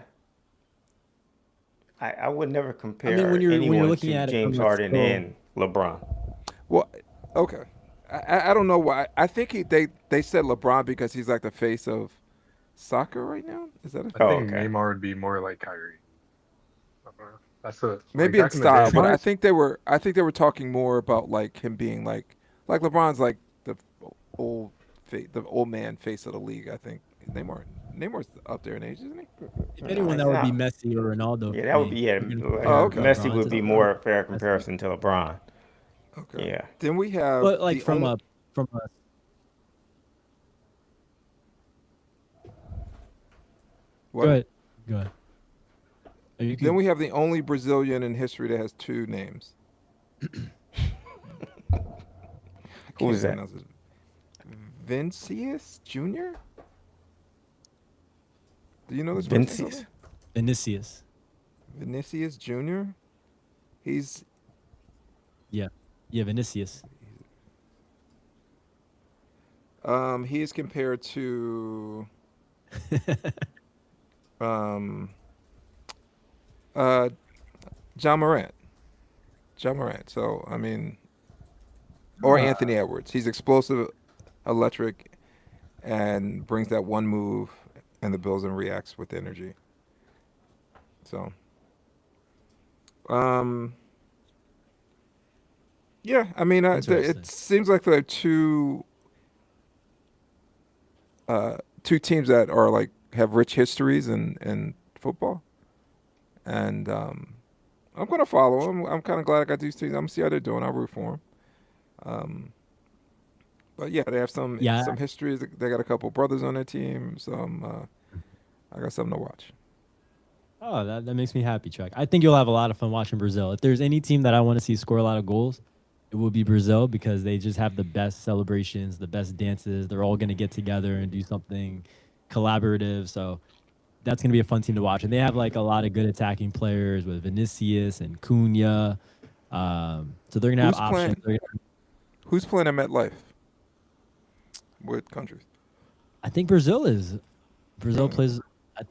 Speaker 5: I would never
Speaker 1: when
Speaker 5: compare
Speaker 1: you're
Speaker 5: anyone
Speaker 1: looking
Speaker 5: to
Speaker 1: at it
Speaker 5: James
Speaker 1: from a
Speaker 5: Harden
Speaker 1: skill,
Speaker 5: and LeBron.
Speaker 2: Well, okay. I don't know why. I think they said LeBron because he's like the face of soccer right now. Is that a
Speaker 6: I
Speaker 2: thing?
Speaker 5: Oh,
Speaker 6: think
Speaker 5: okay.
Speaker 6: Neymar would be more like Kyrie. That's a like
Speaker 2: Maybe in
Speaker 6: back in the day.
Speaker 2: style, but I
Speaker 1: Neymar.
Speaker 2: think they were talking more about like him being like LeBron's like the the old man face of the league. I think Neymar's up there in age, isn't he?
Speaker 1: If
Speaker 5: No,
Speaker 1: anyone,
Speaker 5: he's
Speaker 1: that would be
Speaker 5: not.
Speaker 1: Messi or Ronaldo
Speaker 5: Yeah,
Speaker 1: for
Speaker 5: that would
Speaker 1: me.
Speaker 5: be, yeah.
Speaker 1: You're gonna
Speaker 5: Like,
Speaker 2: Oh,
Speaker 1: compare
Speaker 2: okay.
Speaker 5: Messi
Speaker 1: LeBron
Speaker 5: would
Speaker 1: to
Speaker 5: be
Speaker 1: LeBron.
Speaker 5: more a fair
Speaker 1: Messi.
Speaker 5: comparison to LeBron.
Speaker 2: Okay.
Speaker 5: Yeah.
Speaker 2: Then we have
Speaker 1: But like
Speaker 2: the only,
Speaker 1: from a
Speaker 2: what?
Speaker 1: go ahead. Go ahead. Oh, you
Speaker 2: Then
Speaker 1: can,
Speaker 2: we have the only Brazilian in history that has two names. I
Speaker 5: Who's
Speaker 2: can't
Speaker 5: that?
Speaker 2: pronounce it. Vinicius Jr. Do you know this person?
Speaker 5: Vinicius.
Speaker 1: Vinicius.
Speaker 2: Vinicius Jr. He's
Speaker 1: Yeah, Vinicius.
Speaker 2: he is compared to um John Morant. John Morant. So I mean, or Anthony Edwards. He's explosive, electric, and brings that one move, and the Bills and reacts with energy. So, yeah. I mean,
Speaker 1: Interesting.
Speaker 2: it seems like there are two teams that are like have rich histories in football, and I'm gonna follow them. I'm kind of glad I got these teams. I'm gonna see how they're doing. I'll root for them. But yeah, they have some
Speaker 1: Yeah,
Speaker 2: histories. They got a couple brothers on their team. I got something to watch.
Speaker 1: oh, that makes me happy, Chuck. I think you'll have a lot of fun watching Brazil. If there's any team that I want to see score a lot of goals, it will be Brazil because they just have the best celebrations, the best dances. They're all going to get together and do something collaborative. So that's going to be a fun team to watch. And they have like a lot of good attacking players with Vinicius and Cunha. So they're going to have
Speaker 2: Who's
Speaker 1: options.
Speaker 2: playing? Who's playing at MetLife? What countries?
Speaker 1: I think Brazil is. Brazil
Speaker 2: Yeah.
Speaker 1: plays. I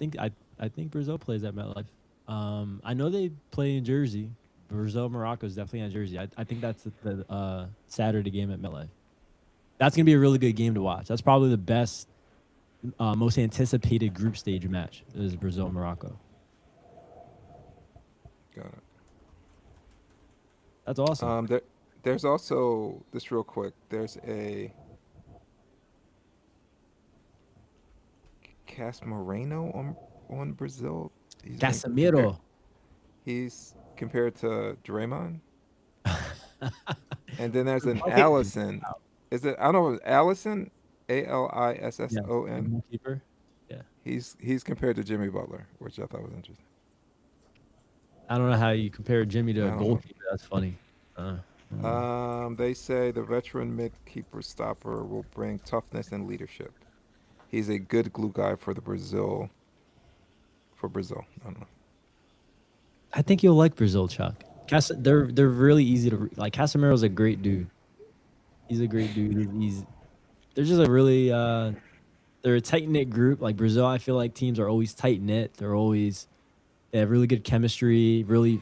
Speaker 1: think Brazil plays at MetLife. I know they play in Jersey. Brazil, Morocco is definitely on Jersey. I think that's the Saturday game at MetLife. That's gonna be a really good game to watch. That's probably the best, most anticipated group stage match is Brazil Morocco.
Speaker 2: Got it.
Speaker 1: That's awesome.
Speaker 2: There's also this real quick. There's a Cas Moreno on Brazil.
Speaker 1: Casemiro.
Speaker 2: He's compared to Draymond. And then there's an
Speaker 1: Okay.
Speaker 2: Allison. Is it? I don't know. Allison,
Speaker 1: Yeah,
Speaker 2: Allisson.
Speaker 1: the goalkeeper. Yeah.
Speaker 2: He's compared to Jimmy Butler, which I thought was interesting.
Speaker 1: I don't know how you compare Jimmy to
Speaker 2: I
Speaker 1: a
Speaker 2: don't know.
Speaker 1: goalkeeper. That's funny.
Speaker 2: They say the veteran mid-keeper stopper will bring toughness and leadership. He's a good glue guy for Brazil. I don't know.
Speaker 1: I think you'll like Brazil, Chuck. They're really easy to like. Casemiro's a great dude. He's a great dude. They're just a really they're a tight knit group. Like Brazil, I feel like teams are always tight knit. They have really good chemistry, really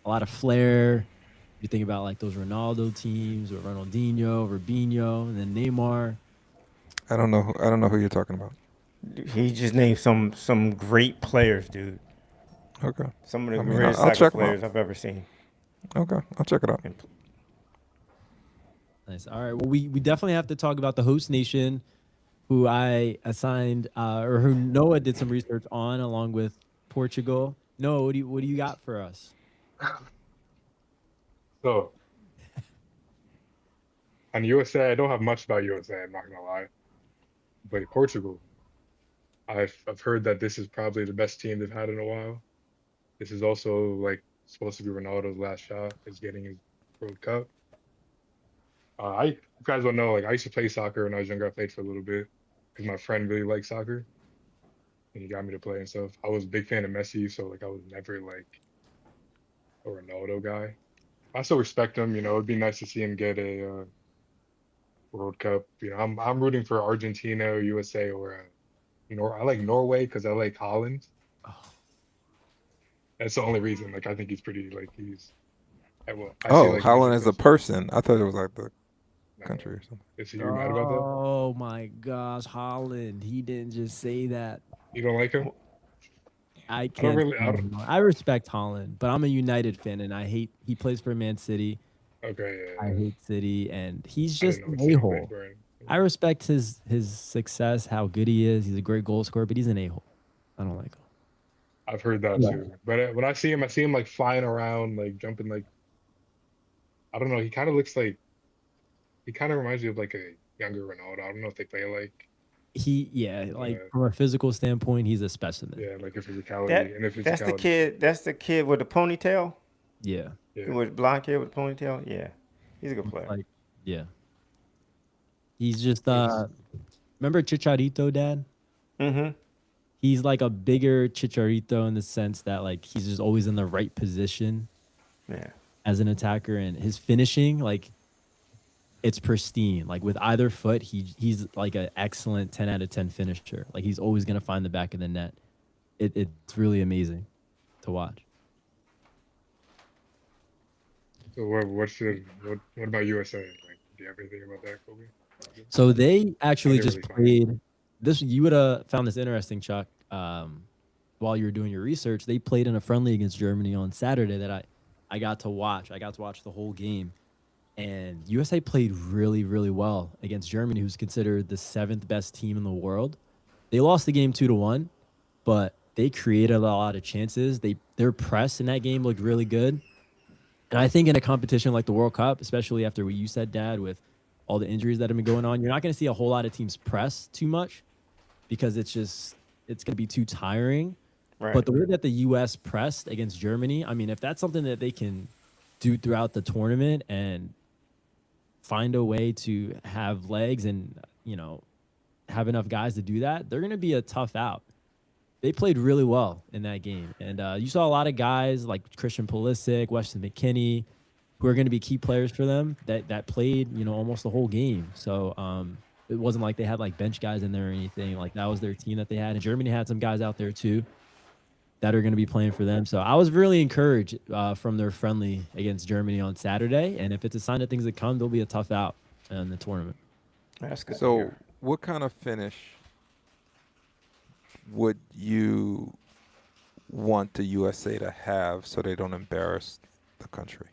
Speaker 1: a lot of flair. You think about like those Ronaldo teams or Ronaldinho, Robinho, and then Neymar.
Speaker 2: I don't know who you're talking about.
Speaker 5: He just named some great players, dude.
Speaker 2: Okay.
Speaker 5: Some of the
Speaker 2: I mean,
Speaker 5: greatest
Speaker 2: I'll
Speaker 5: soccer
Speaker 2: check 'em out.
Speaker 5: players I've ever seen.
Speaker 2: Okay, I'll check it out.
Speaker 5: And
Speaker 1: Nice. All right. Well, we definitely have to talk about the host nation, who I assigned or who Noah did some research on, along with Portugal. Noah, what do you got for us?
Speaker 6: So, on USA, I don't have much about USA. I'm not gonna lie. But Portugal, I've heard that this is probably the best team they've had in a while. This is also like supposed to be Ronaldo's last shot is getting his World Cup. You guys don't know, like I used to play soccer when I was younger. I played for a little bit because my friend really liked soccer and he got me to play and stuff. I was a big fan of Messi, so like I was never like a Ronaldo guy. I still respect him, you know. It'd be nice to see him get a World Cup. You know, I'm rooting for Argentina or USA or I like Norway because I like Holland.
Speaker 1: Oh,
Speaker 6: That's the only reason. Like I think he's pretty like he's well, I see
Speaker 2: Oh,
Speaker 6: like
Speaker 2: Holland as a
Speaker 6: Messi.
Speaker 2: person. I thought it was like the
Speaker 6: No,
Speaker 2: country or something.
Speaker 6: is you mad about that?
Speaker 1: oh my gosh, Holland. He didn't just say that.
Speaker 6: You don't like him?
Speaker 1: I
Speaker 6: don't
Speaker 1: can't.
Speaker 6: really- I don't-
Speaker 1: I respect Holland, but I'm a United fan, and I hate. He plays for Man City.
Speaker 6: Okay, yeah.
Speaker 1: I hate City, and he's
Speaker 6: I
Speaker 1: just
Speaker 6: didn't know
Speaker 1: an
Speaker 6: what team he
Speaker 1: a-hole.
Speaker 6: played for him.
Speaker 1: I respect his success, how good he is. He's a great goal scorer, but he's an a-hole. I don't like him.
Speaker 6: I've heard that
Speaker 1: Yeah.
Speaker 6: too. But when I see him like flying around, like jumping, like I don't know. He kind of looks like he kind of reminds me of like a younger Ronaldo. I don't know if they play like
Speaker 1: Like
Speaker 6: Yeah.
Speaker 1: from a physical standpoint, he's a specimen.
Speaker 6: like a physicality
Speaker 5: That
Speaker 6: and a
Speaker 5: that's the
Speaker 6: physicality.
Speaker 5: kid. That's the kid with the ponytail.
Speaker 1: Yeah,
Speaker 6: Yeah.
Speaker 5: With blonde kid with the ponytail. Yeah, he's a good player.
Speaker 1: like yeah. He's just
Speaker 6: Yes.
Speaker 1: remember Chicharito, Dad?
Speaker 5: Mm-hmm.
Speaker 1: He's like a bigger Chicharito in the sense that like he's just always in the right position
Speaker 5: Yeah.
Speaker 1: as an attacker, and his finishing, like it's pristine. Like with either foot, he's like an excellent 10 out of 10 finisher. Like he's always gonna find the back of the net. It's really amazing to watch.
Speaker 6: So what about USA? Like, do you have anything about that, Kobe?
Speaker 1: So they actually
Speaker 6: didn't
Speaker 1: just
Speaker 6: really find
Speaker 1: played this. You would have found this interesting, Chuck. While you were doing your research, they played in a friendly against Germany on Saturday that I got to watch. I got to watch the whole game, and USA played really, really well against Germany, who's considered the 7th best team in the world. They lost the game 2-1, but they created a lot of chances. Their press in that game looked really good. And I think in a competition like the World Cup, especially after what you said, Dad, with all the injuries that have been going on, you're not going to see a whole lot of teams press too much because it's going to be too tiring.
Speaker 5: Right.
Speaker 1: But the way that the U.S. pressed against Germany, I mean, if that's something that they can do throughout the tournament and find a way to have legs and, have enough guys to do that, they're going to be a tough out. They played really well in that game. And you saw a lot of guys like Christian Pulisic, Weston McKennie, who are going to be key players for them that played, almost the whole game. So it wasn't like they had like bench guys in there or anything. Like that was their team that they had. And Germany had some guys out there too that are going to be playing for them. So I was really encouraged from their friendly against Germany on Saturday. And if it's a sign of things that come, they'll be a tough out in the tournament.
Speaker 5: That's good. to
Speaker 2: So,
Speaker 5: hear.
Speaker 2: what kind of finish would you want the USA to have so they don't embarrass the country?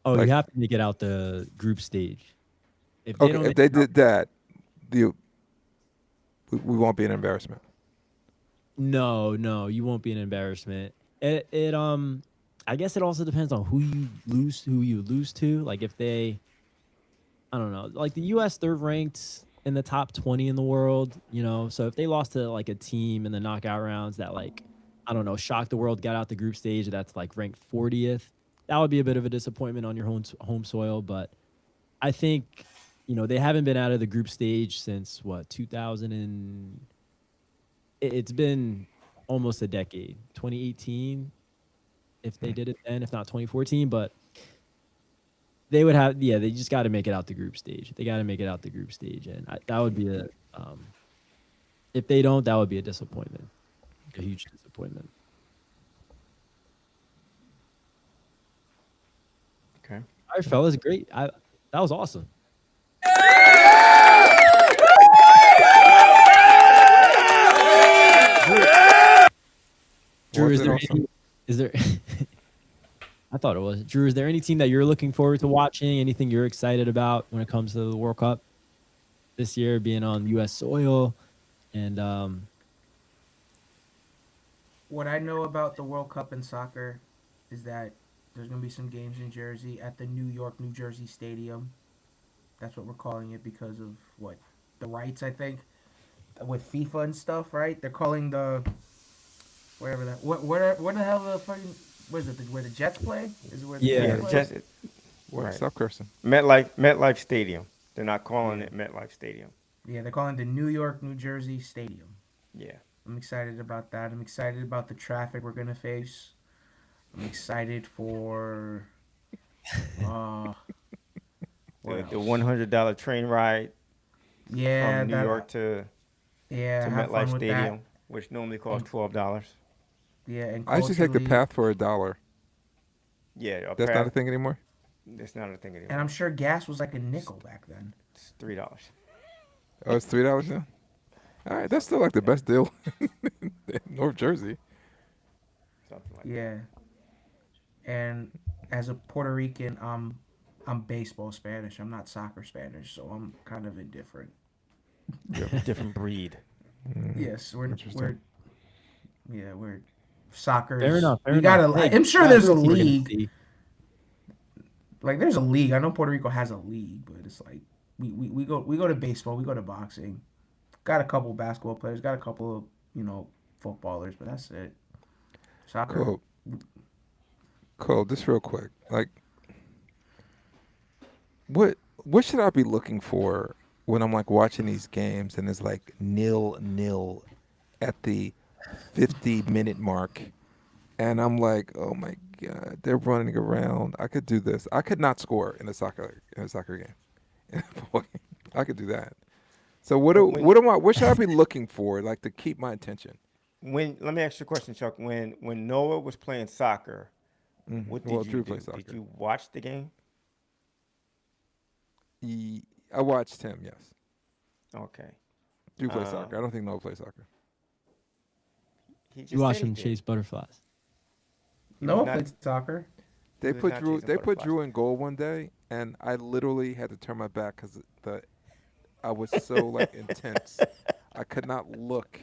Speaker 1: Oh,
Speaker 2: Like-
Speaker 1: you have to make it out the group stage. If they don't
Speaker 2: Okay,
Speaker 1: make
Speaker 2: if they
Speaker 1: it out-
Speaker 2: did that, we won't be an embarrassment.
Speaker 1: No, you won't be an embarrassment. I guess it also depends on who you lose to. Like if they, I don't know, like the U.S. they're ranked in the top 20 in the world, so if they lost to like a team in the knockout rounds that like, I don't know, shocked the world, got out the group stage that's like ranked 40th, that would be a bit of a disappointment on your home soil. But I think, they haven't been out of the group stage since what, 2000 and it's been almost a decade, 2018, if they did it then, if not 2014, but they would have, they just got to make it out the group stage. They got to make it out the group stage. And that would be if they don't, that would be a disappointment, a huge disappointment.
Speaker 5: Okay.
Speaker 1: All right, fellas, great. That was awesome. Drew,
Speaker 2: Was
Speaker 1: is
Speaker 2: it
Speaker 1: there
Speaker 2: awesome?
Speaker 1: is there I thought it was. Drew, is there any team that you're looking forward to watching? Anything you're excited about when it comes to the World Cup this year, being on U.S. soil? And
Speaker 3: What I know about the World Cup in soccer is that there's going to be some games in Jersey at the New York, New Jersey Stadium. That's what we're calling it because of the rights, I think. with FIFA and stuff, right? They're calling the wherever that where the hell the fucking what is it? Where the Jets play? Is it where the
Speaker 1: Yeah.
Speaker 5: Yeah,
Speaker 3: Jets play?
Speaker 5: just
Speaker 2: What?
Speaker 5: right.
Speaker 2: Stop cursing.
Speaker 5: MetLife Stadium. They're not calling
Speaker 3: Yeah.
Speaker 5: it MetLife Stadium.
Speaker 3: Yeah, they're calling it the New York, New Jersey Stadium.
Speaker 5: Yeah.
Speaker 3: I'm excited about that. I'm excited about the traffic we're gonna face. I'm excited for uh what
Speaker 5: The
Speaker 3: else?
Speaker 5: $100 train ride
Speaker 3: Yeah,
Speaker 5: from New
Speaker 3: that
Speaker 5: York to
Speaker 3: yeah, have
Speaker 5: MetLife
Speaker 3: fun with
Speaker 5: Stadium,
Speaker 3: that.
Speaker 5: which normally
Speaker 3: And
Speaker 5: costs $12.
Speaker 3: yeah, and
Speaker 2: I used to take the
Speaker 3: culturally,
Speaker 2: path for $1.
Speaker 5: Yeah, a
Speaker 2: That's not a
Speaker 5: path.
Speaker 2: thing anymore.
Speaker 5: It's not a thing
Speaker 3: and
Speaker 5: anymore.
Speaker 3: I'm sure gas was like a nickel back then.
Speaker 5: It's $3.
Speaker 2: Oh, it's $3 now. All right, that's still like the best deal in North Jersey.
Speaker 5: Something like that.
Speaker 3: Yeah, and as a Puerto Rican, I'm baseball Spanish. I'm not soccer Spanish, so I'm kind of indifferent.
Speaker 5: Different breed.
Speaker 3: Yes,
Speaker 2: Interesting.
Speaker 3: we're soccer.
Speaker 1: Fair enough. Fair
Speaker 3: We
Speaker 1: enough.
Speaker 3: gotta.
Speaker 1: Hey,
Speaker 3: I'm sure
Speaker 1: guys,
Speaker 3: there's a
Speaker 1: what team are you gonna
Speaker 3: league.
Speaker 1: see?
Speaker 3: Like there's a league. I know Puerto Rico has a league, but it's like we go to baseball, we go to boxing. Got a couple basketball players, got a couple of footballers, but that's it. Soccer.
Speaker 2: Cool. Cool. Just real quick, like, what should I be looking for when I'm like watching these games and it's like 0-0 at the 50-minute mark, and I'm like, oh my god, they're running around. I could do this. I could not score in a soccer game. In a football game. I could do that. So
Speaker 5: But when
Speaker 2: what should I be looking for, like, to keep my attention?
Speaker 5: let me ask you a question, Chuck. When Noah was playing soccer, what
Speaker 2: Well,
Speaker 5: did you
Speaker 2: Drew
Speaker 5: do?
Speaker 2: plays
Speaker 5: Did
Speaker 2: soccer.
Speaker 5: you watch the game?
Speaker 2: I watched him. Yes,
Speaker 5: Okay.
Speaker 2: Drew plays
Speaker 5: Uh,
Speaker 2: soccer. I don't think Noah plays soccer.
Speaker 5: He just
Speaker 1: You watch
Speaker 5: said he
Speaker 1: him
Speaker 5: did.
Speaker 1: chase butterflies.
Speaker 3: Noah
Speaker 5: not-
Speaker 3: played soccer.
Speaker 2: They
Speaker 5: was
Speaker 2: put
Speaker 5: not
Speaker 2: Drew.
Speaker 5: chasing
Speaker 2: They put
Speaker 5: butterflies.
Speaker 2: Drew in goal one day, and I literally had to turn my back because I was so like intense. I could not look,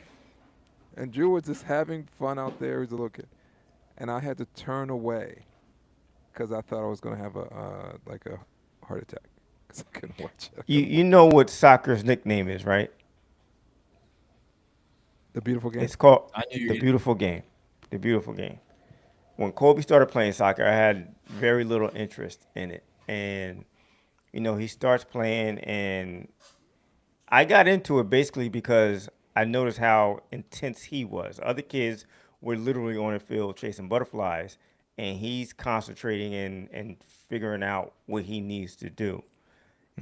Speaker 2: and Drew was just having fun out there. He was a little kid, and I had to turn away because I thought I was gonna have a like a heart attack because I couldn't watch it.
Speaker 5: You know what soccer's nickname is, right?
Speaker 2: The beautiful game.
Speaker 5: It's called
Speaker 1: I knew you were
Speaker 5: the
Speaker 1: gonna-
Speaker 5: beautiful game. The beautiful game. When Kobe started playing soccer, I had very little interest in it, and he starts playing, and I got into it basically because I noticed how intense he was. Other kids were literally on the field chasing butterflies, and he's concentrating and figuring out what he needs to do.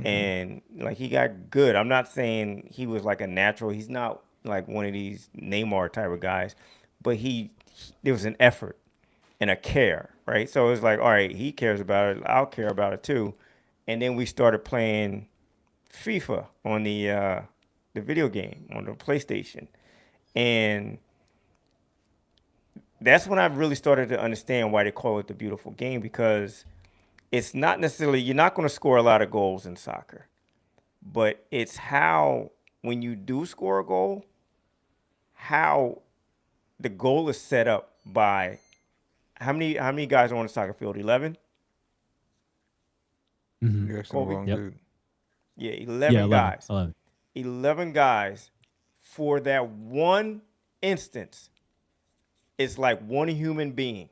Speaker 5: And like he got good. I'm not saying he was like a natural. He's not like one of these Neymar type of guys, but there was an effort and a care, right? So it was like, all right, he cares about it. I'll care about it too. And then we started playing FIFA on the video game on the PlayStation, and that's when I really started to understand why they call it the beautiful game, because it's not necessarily, you're not going to score a lot of goals in soccer, but it's how, when you do score a goal, how the goal is set up by how many guys are on the soccer field? 11?
Speaker 1: Mhm.
Speaker 2: You're actually the
Speaker 5: Kobe?
Speaker 2: wrong
Speaker 1: Yep.
Speaker 2: dude.
Speaker 5: Yeah, 11
Speaker 1: Yeah, 11.
Speaker 5: guys.
Speaker 1: 11.
Speaker 5: 11 guys for that one instance. It's like one human being.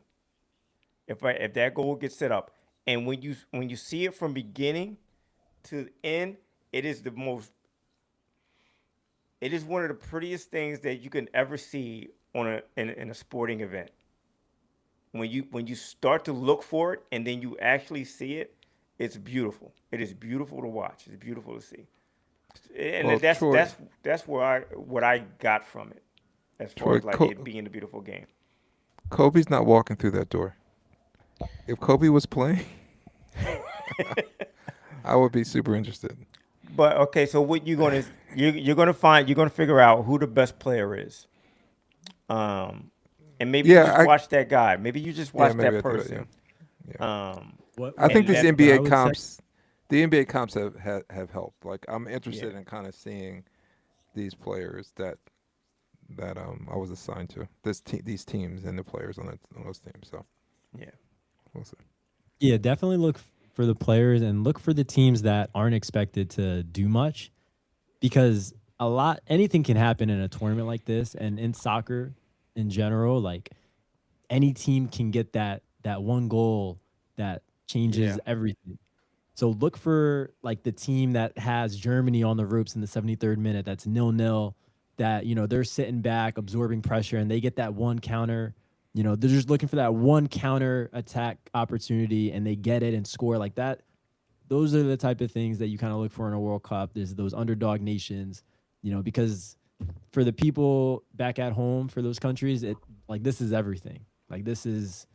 Speaker 5: If that goal gets set up, and when you see it from beginning to end, it is one of the prettiest things that you can ever see in a sporting event. When you start to look for it and then you actually see it, it's beautiful. It is beautiful to watch. It's beautiful to see. And
Speaker 2: Well, Troy-
Speaker 5: that's what I got from it, as far
Speaker 2: Troy,
Speaker 5: as like it being a beautiful game.
Speaker 2: Kobe's not walking through that door. If Kobe was playing, I would be super interested.
Speaker 5: But okay, so what you're gonna figure out who the best player is, and maybe you
Speaker 2: Yeah,
Speaker 5: just watch that guy. Maybe you just watch
Speaker 2: maybe
Speaker 5: that
Speaker 2: I do that,
Speaker 5: person.
Speaker 1: What,
Speaker 2: I think
Speaker 5: And
Speaker 2: these
Speaker 5: that-
Speaker 1: what I
Speaker 2: NBA
Speaker 1: would say-
Speaker 2: comps, the NBA comps have helped. Like, I'm interested
Speaker 5: Yeah.
Speaker 2: in kind of seeing these players that I was assigned to. These teams and the players on those teams. So
Speaker 5: yeah.
Speaker 2: we'll see.
Speaker 1: Yeah, definitely look for the players and look for the teams that aren't expected to do much, because anything can happen in a tournament like this, and in soccer in general, like any team can get that one goal that changes
Speaker 5: Yeah.
Speaker 1: everything. So look for like the team that has Germany on the ropes in the 73rd minute. That's 0-0. That they're sitting back, absorbing pressure, and they get that one counter. They're just looking for that one counter attack opportunity, and they get it and score like that. Those are the type of things that you kind of look for in a World Cup. There's those underdog nations, because for the people back at home, for those countries, this is everything. Like this is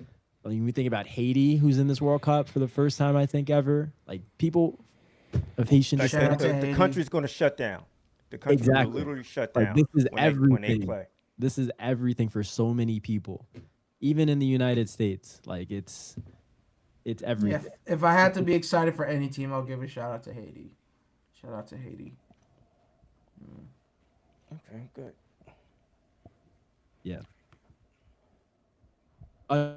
Speaker 1: when we think about Haiti, who's in this World Cup for the first time, I think ever. Like people of Haitian
Speaker 5: Like
Speaker 3: Shout out
Speaker 1: descent,
Speaker 3: to
Speaker 5: the
Speaker 3: Haiti.
Speaker 5: country's going to shut down. The country will
Speaker 1: exactly.
Speaker 5: literally shut
Speaker 1: Like
Speaker 5: down
Speaker 1: this is
Speaker 5: when they
Speaker 1: everything.
Speaker 5: play.
Speaker 1: This is everything for so many people, even in the United States. Like it's
Speaker 3: Yeah,
Speaker 1: everything.
Speaker 3: if I had to be excited for any team, I'll give a shout out to Haiti. Shout out to Haiti.
Speaker 5: Okay, good.
Speaker 1: Yeah. A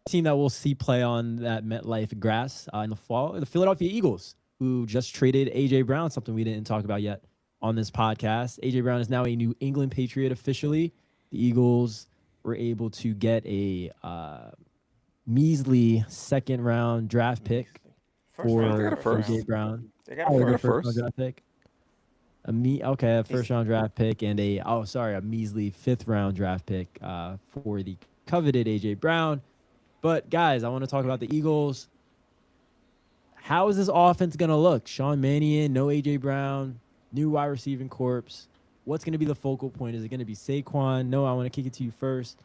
Speaker 1: team that we'll see play on that MetLife grass in the fall, the Philadelphia Eagles, who just traded AJ Brown, something we didn't talk about yet on this podcast. AJ Brown is now a New England Patriot officially. The Eagles were able to get a measly second round draft pick
Speaker 5: First
Speaker 1: for
Speaker 5: round.
Speaker 2: They got a first.
Speaker 1: AJ Brown.
Speaker 5: They got a
Speaker 1: Oh,
Speaker 2: got a
Speaker 5: first.
Speaker 1: first round
Speaker 2: first.
Speaker 1: draft pick. A first round draft pick and a measly fifth round draft pick for the coveted AJ Brown. But guys, I want to talk about the Eagles. How is this offense gonna look? Sean Mannion, no AJ Brown, new wide receiving corps. What's gonna be the focal point? Is it gonna be Saquon? No, I want to kick it to you first.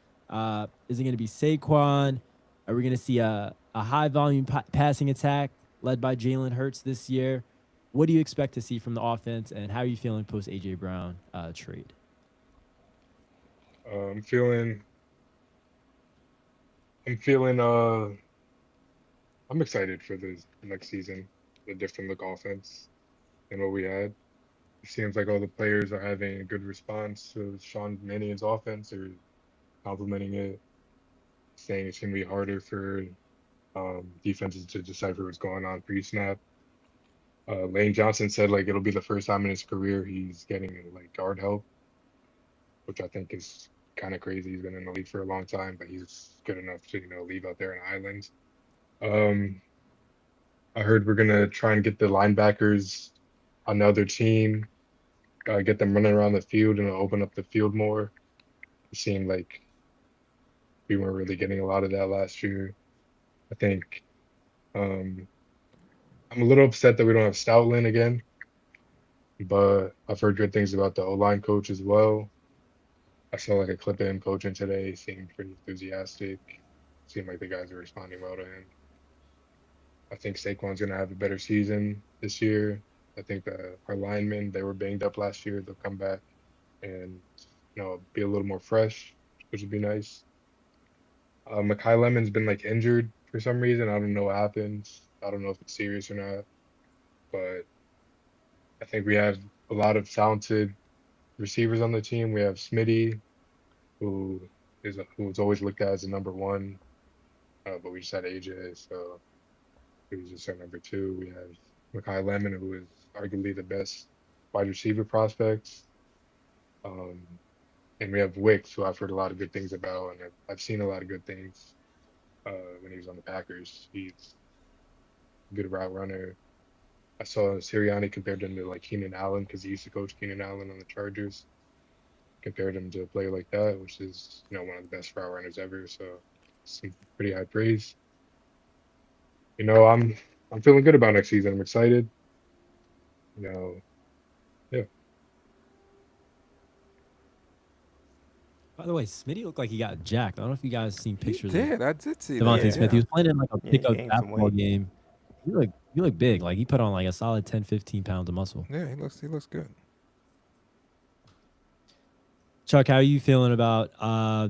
Speaker 1: Is it gonna be Saquon? Are we gonna see a high volume passing attack led by Jalen Hurts this year? What do you expect to see from the offense, and how are you feeling post AJ Brown trade?
Speaker 6: I'm feeling. I'm excited for the next season, the different look offense than what we had. It seems like all the players are having a good response to Sean Mannion's offense. They're complimenting it, saying it's going to be harder for defenses to decipher what's going on pre-snap. Lane Johnson said like it'll be the first time in his career he's getting like guard help, which I think is kind of crazy. He's been in the league for a long time, but he's good enough to leave out there in Ireland. I heard we're gonna try and get the linebackers on the other team, get them running around the field and open up the field more. It seemed like we weren't really getting a lot of that last year. I think I'm a little upset that we don't have Stoutland again, but I've heard good things about the O-line coach as well. I saw like a clip of him coaching today. He seemed pretty enthusiastic. Seemed like the guys are responding well to him. I think Saquon's gonna have a better season this year. I think our linemen, they were banged up last year. They'll come back and be a little more fresh, which would be nice. Mekhi Lemon's been like injured for some reason. I don't know what happened. I don't know if it's serious or not, but I think we have a lot of talented receivers on the team. We have Smitty, who's always looked at as the number one, but we just had AJ, so he was just our number two. We have Mekhi Lemon, who is arguably the best wide receiver prospects. And we have Wicks, who I've heard a lot of good things about, and I've seen a lot of good things when he was on the Packers. He's a good route runner. I saw Sirianni compared him to like Keenan Allen because he used to coach Keenan Allen on the Chargers. Compared him to a player like that, which is one of the best route runners ever. So some pretty high praise. I'm feeling good about next season. I'm excited. Yeah.
Speaker 1: By the way, Smitty looked like he got jacked. I don't know if you guys seen
Speaker 2: He
Speaker 1: pictures
Speaker 2: did. I did see
Speaker 1: of Devontae
Speaker 2: that.
Speaker 1: Smith. He was playing in like a
Speaker 5: Yeah, he
Speaker 1: pickup
Speaker 5: gained some
Speaker 1: basketball
Speaker 5: weight.
Speaker 1: game. He looked big. Like he put on like a solid 10, 15 pounds of muscle.
Speaker 2: Yeah, he looks good.
Speaker 1: Chuck, how are you feeling about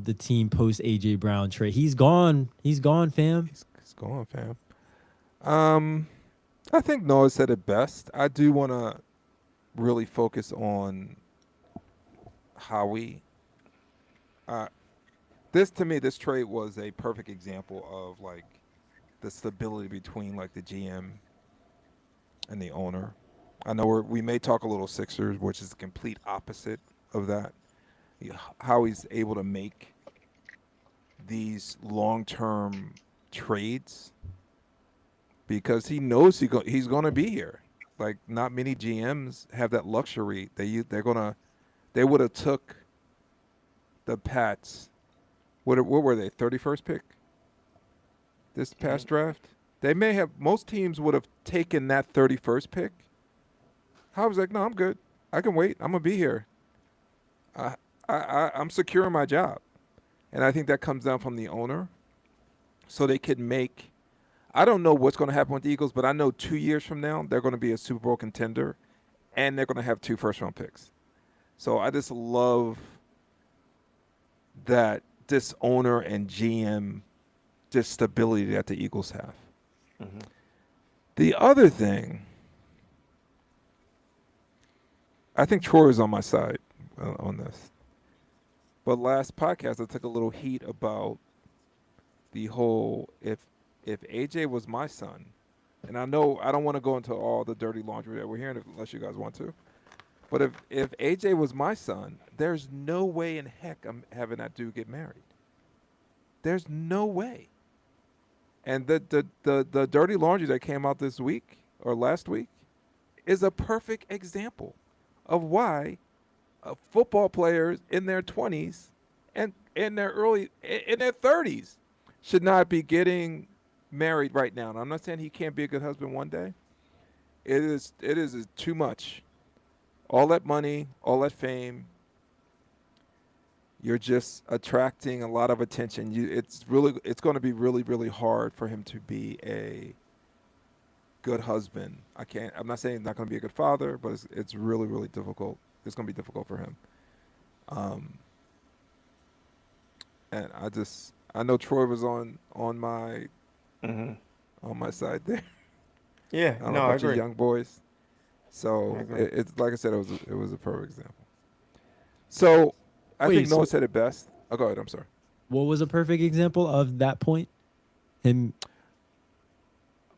Speaker 1: the team post AJ Brown trade? He's gone. He's gone, fam.
Speaker 2: He's going, fam. I think Noah said it best. I do want to really focus on Howie. This trade was a perfect example of like the stability between like the GM and the owner. I know we may talk a little Sixers, which is the complete opposite of that. How he's able to make these long-term trades because he knows he's going to be here. Like not many GMs have that luxury. They would have took the Pats. What were they? 31st pick this past draft. They may have. Most teams would have taken that 31st pick. I was like, no, I'm good. I can wait. I'm gonna be here. I'm securing my job, and I think that comes down from the owner, so they could make. I don't know what's going to happen with the Eagles, but I know 2 years from now they're going to be a Super Bowl contender, and they're going to have 2 first-round picks. So I just love that this owner and GM, just stability that the Eagles have. Mm-hmm. The other thing, I think Troy is on my side on this. But last podcast, I took a little heat about the whole if AJ was my son, and I know I don't want to go into all the dirty laundry that we're hearing unless you guys want to, but if AJ was my son, there's no way in heck I'm having that dude get married. There's no way. And the dirty laundry that came out this week or last week is a perfect example of why football players in their 20s and in their 30s should not be getting married right now. And I'm not saying he can't be a good husband one day. It is too much. All that money, all that fame, you're just attracting a lot of attention. It's going to be really, really hard for him to be a good husband. I'm not saying he's not going to be a good father, but it's really, really difficult. It's going to be difficult for him. And I know Troy was on my on my side there.
Speaker 5: Yeah,
Speaker 2: I don't
Speaker 5: no,
Speaker 2: know
Speaker 5: I
Speaker 2: about you
Speaker 5: agree.
Speaker 2: young boys. So
Speaker 5: I agree.
Speaker 2: it's like I said, it was a perfect example. So I think Noah said it best. Oh, go ahead. I'm sorry.
Speaker 1: What was a perfect example of that point? Him.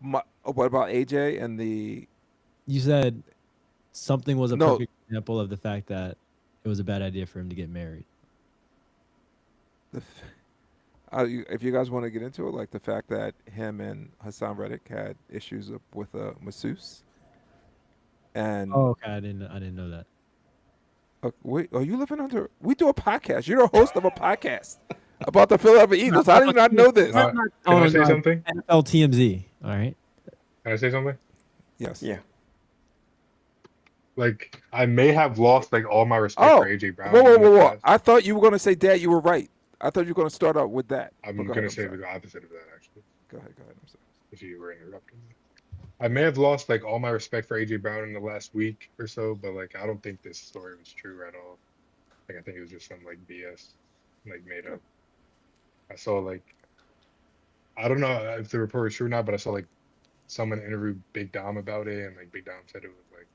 Speaker 2: What about AJ and the?
Speaker 1: You said something was a
Speaker 2: No.
Speaker 1: perfect example of the fact that it was a bad idea for him to get married.
Speaker 2: If you guys want to get into it, like the fact that him and Hassan Reddick had issues with a masseuse. And
Speaker 1: okay, I didn't know that.
Speaker 2: Wait, are you living under? We do a podcast. You're a host of a podcast about the Philadelphia Eagles. I did not know this.
Speaker 6: Can I say something?
Speaker 1: NFL TMZ. All right.
Speaker 6: Can I say something?
Speaker 2: Yes.
Speaker 5: Yeah.
Speaker 6: Like I may have lost like all my respect for AJ Brown.
Speaker 2: Whoa! I thought you were going to say, Dad, you were right. I thought you were going to start out with that.
Speaker 6: I'm going to say the opposite of that, actually.
Speaker 2: Go ahead. I'm sorry.
Speaker 6: If you were interrupting me. I may have lost like all my respect for AJ Brown in the last week or so, but like I don't think this story was true at all. Like I think it was just some like BS, like made up. I saw like I don't know if the report is true or not, but I saw like someone interviewed Big Dom about it, and like Big Dom said it was like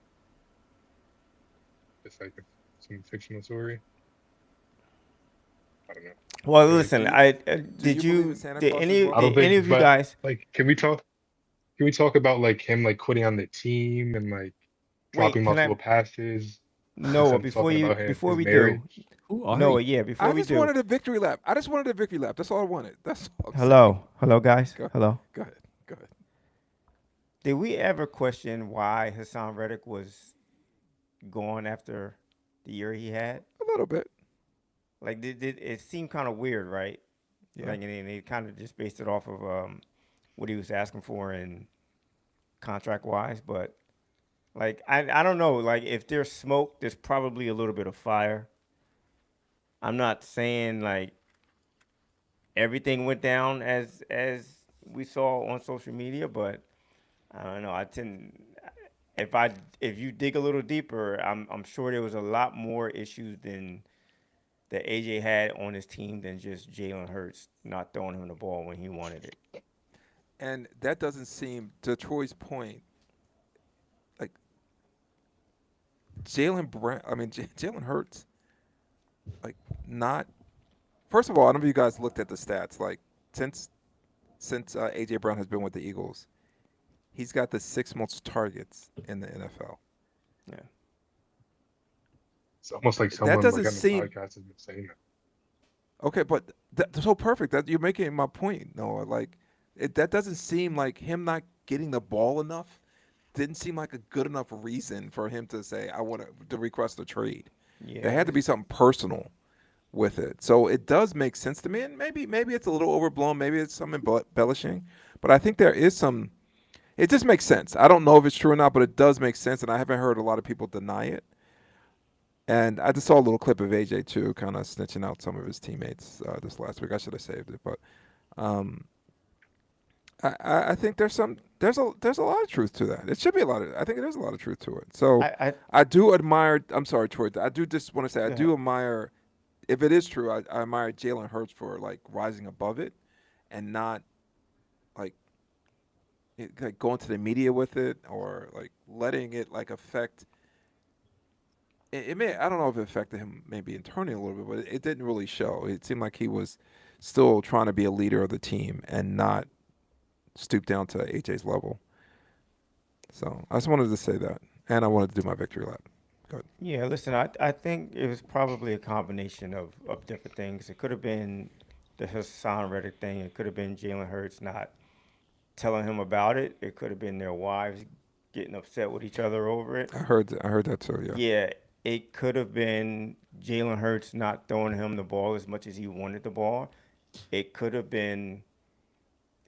Speaker 6: just like some fictional story. I don't know.
Speaker 5: Well, listen,
Speaker 2: did
Speaker 5: any of you guys
Speaker 6: like can we talk about like him like quitting on the team and like dropping multiple passes?
Speaker 5: No, before we do. No, yeah, before we do.
Speaker 2: I just wanted a victory lap. That's all I wanted. That's all.
Speaker 5: Hello, guys. Hello.
Speaker 2: Go ahead.
Speaker 5: Did we ever question why Hassan Reddick was gone after the year he had?
Speaker 2: A little bit.
Speaker 5: Like, it seemed kind of weird, right?
Speaker 2: Yeah.
Speaker 5: Like, and they kind of just based it off of what he was asking for and contract-wise. But, like, I don't know. Like, if there's smoke, there's probably a little bit of fire. I'm not saying, like, everything went down as we saw on social media, but I don't know. If you dig a little deeper, I'm sure there was a lot more issues than that AJ had on his team than just Jalen Hurts not throwing him the ball when he wanted it.
Speaker 2: And that doesn't seem, to Troy's point, like Jalen Hurts, like not. First of all, I don't know if you guys looked at the stats. Like since AJ Brown has been with the Eagles, he's got the 6th most targets in the NFL.
Speaker 5: Yeah.
Speaker 6: It's almost like
Speaker 2: That
Speaker 6: someone
Speaker 2: doesn't
Speaker 6: like on the
Speaker 2: seem
Speaker 6: podcast has been saying that.
Speaker 2: okay, but that's so perfect. That you're making my point, Noah. Like, that doesn't seem like him not getting the ball enough. Didn't seem like a good enough reason for him to say, "I want to request a trade." There
Speaker 5: Yeah.
Speaker 2: had to be something personal with it. So it does make sense to me, and maybe it's a little overblown. Maybe it's some embellishing, but I think there is some. It just makes sense. I don't know if it's true or not, but it does make sense, and I haven't heard a lot of people deny it. And I just saw a little clip of AJ too, kind of snitching out some of his teammates this last week. I should have saved it, but um, I think there's a lot of truth to that. It should be a lot of. I think there's a lot of truth to it. So
Speaker 5: I
Speaker 2: I do admire. I'm sorry, Troy. I do just want to say I
Speaker 5: Go
Speaker 2: do
Speaker 5: ahead.
Speaker 2: admire. If it is true, I admire Jalen Hurts for like rising above it, and not like like going to the media with it or like letting it like affect. It may. I don't know if it affected him maybe internally a little bit, but it didn't really show. It seemed like he was still trying to be a leader of the team and not stoop down to AJ's level. So I just wanted to say that, and I wanted to do my victory lap. Go ahead.
Speaker 5: Yeah, listen, I think it was probably a combination of different things. It could have been the Hassan Reddick thing. It could have been Jalen Hurts not telling him about it. It could have been their wives getting upset with each other over it.
Speaker 2: I heard that too. Yeah.
Speaker 5: Yeah, it could have been Jalen Hurts not throwing him the ball as much as he wanted the ball. It could have been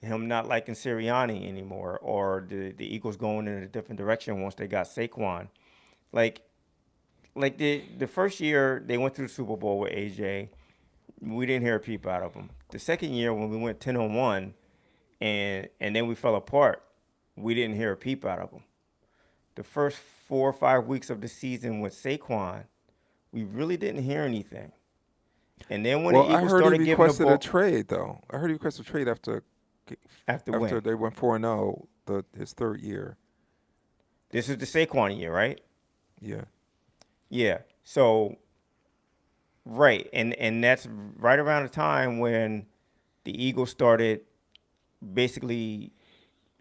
Speaker 5: him not liking Sirianni anymore, or the Eagles going in a different direction once they got Saquon. Like the first year they went to the Super Bowl with AJ, we didn't hear a peep out of him. The second year when we went 10-1 and then we fell apart, we didn't hear a peep out of him. The first 4 or 5 weeks of the season with Saquon, we really didn't hear anything. And then when
Speaker 2: Well,
Speaker 5: the
Speaker 2: I
Speaker 5: Eagles
Speaker 2: heard he
Speaker 5: started giving the
Speaker 2: requested a
Speaker 5: ball
Speaker 2: trade though. I heard he requested a trade after
Speaker 5: after
Speaker 2: after
Speaker 5: when
Speaker 2: they went 4-0 his third year.
Speaker 5: this is the Saquon year, right?
Speaker 2: Yeah.
Speaker 5: Yeah. So right, and that's right around the time when the Eagles started basically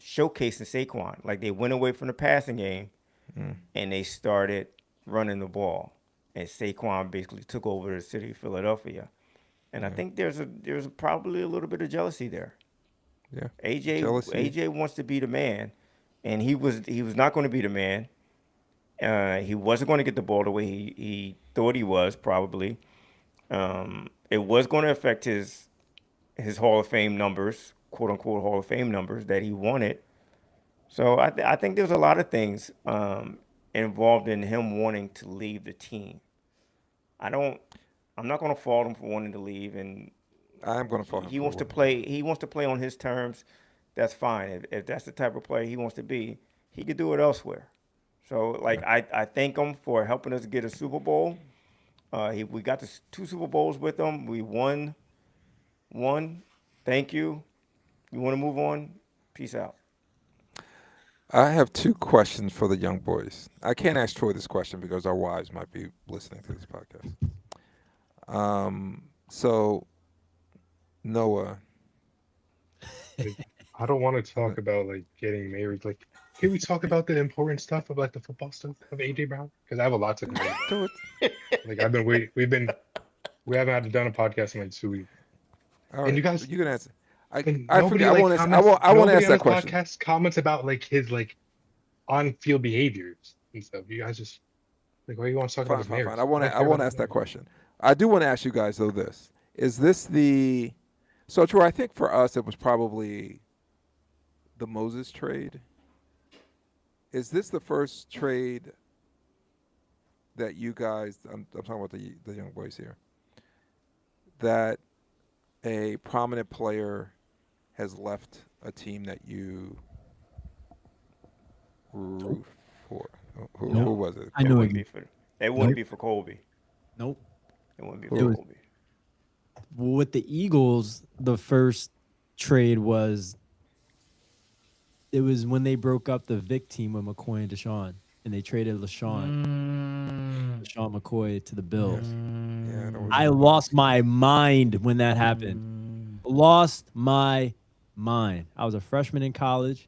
Speaker 5: showcasing Saquon. Like they went away from the passing game and they started running the ball. And Saquon basically took over the city of Philadelphia. And I think there's probably a little bit of jealousy there.
Speaker 2: Yeah.
Speaker 5: AJ
Speaker 2: Jealousy.
Speaker 5: wants to be the man, and he was not going to be the man. He wasn't going to get the ball the way he thought he was probably. It was going to affect his Hall of Fame numbers, quote unquote Hall of Fame numbers that he wanted. So I think there's a lot of things involved in him wanting to leave the team. I'm not going to fault him for wanting to leave, and
Speaker 2: I am going to follow him
Speaker 5: he
Speaker 2: for
Speaker 5: wants to
Speaker 2: one.
Speaker 5: play. He wants to play on his terms. That's fine. If that's the type of player he wants to be, he could do it elsewhere. So like I thank him for helping us get a Super Bowl. We got the two Super Bowls with him. We won one. Thank you. You want to move on? Peace out.
Speaker 2: I have two questions for the young boys. I can't ask Troy this question because our wives might be listening to this podcast. So Noah,
Speaker 6: Like, I don't want to talk about like getting married. Like, can we talk about the important stuff of like the football stuff of AJ Brown? Because I have a lot to complain about.
Speaker 2: do it.
Speaker 6: Like, we haven't had done a podcast in like 2 weeks,
Speaker 2: All
Speaker 6: and
Speaker 2: right,
Speaker 6: you guys,
Speaker 2: you can answer.
Speaker 6: and
Speaker 2: I
Speaker 6: nobody
Speaker 2: forget. I
Speaker 6: like
Speaker 2: want to.
Speaker 6: comments.
Speaker 2: I want to
Speaker 6: Nobody
Speaker 2: ask
Speaker 6: on
Speaker 2: that
Speaker 6: this
Speaker 2: question.
Speaker 6: podcast comments about like his like on-field behaviors and stuff. You guys just like, why you want to talk about
Speaker 2: Fine,
Speaker 6: his
Speaker 2: fine,
Speaker 6: marriage?
Speaker 2: fine. I want
Speaker 6: don't
Speaker 2: to. I
Speaker 6: care
Speaker 2: want to
Speaker 6: about
Speaker 2: ask
Speaker 6: his
Speaker 2: that
Speaker 6: marriage.
Speaker 2: question. I do want to ask you guys though. This is this the. So Troy, I think for us it was probably the Moses trade. Is this the first trade that you guys? I'm talking about the young boys here. That a prominent player has left a team that you root for. Who
Speaker 1: Nope.
Speaker 2: was it?
Speaker 1: I
Speaker 5: It
Speaker 1: knew
Speaker 5: wouldn't
Speaker 1: it.
Speaker 5: be for. It wouldn't
Speaker 1: Nope.
Speaker 5: be for Colby.
Speaker 1: Nope.
Speaker 5: It wouldn't be
Speaker 2: Who?
Speaker 5: for
Speaker 1: It was-
Speaker 5: Colby.
Speaker 1: With the Eagles, the first trade was it was when they broke up the Vic team with McCoy and Deshaun, and they traded LaShawn McCoy to the Bills.
Speaker 2: Yeah, that was-
Speaker 1: I lost my mind when that happened. Lost my mind. I was a freshman in college.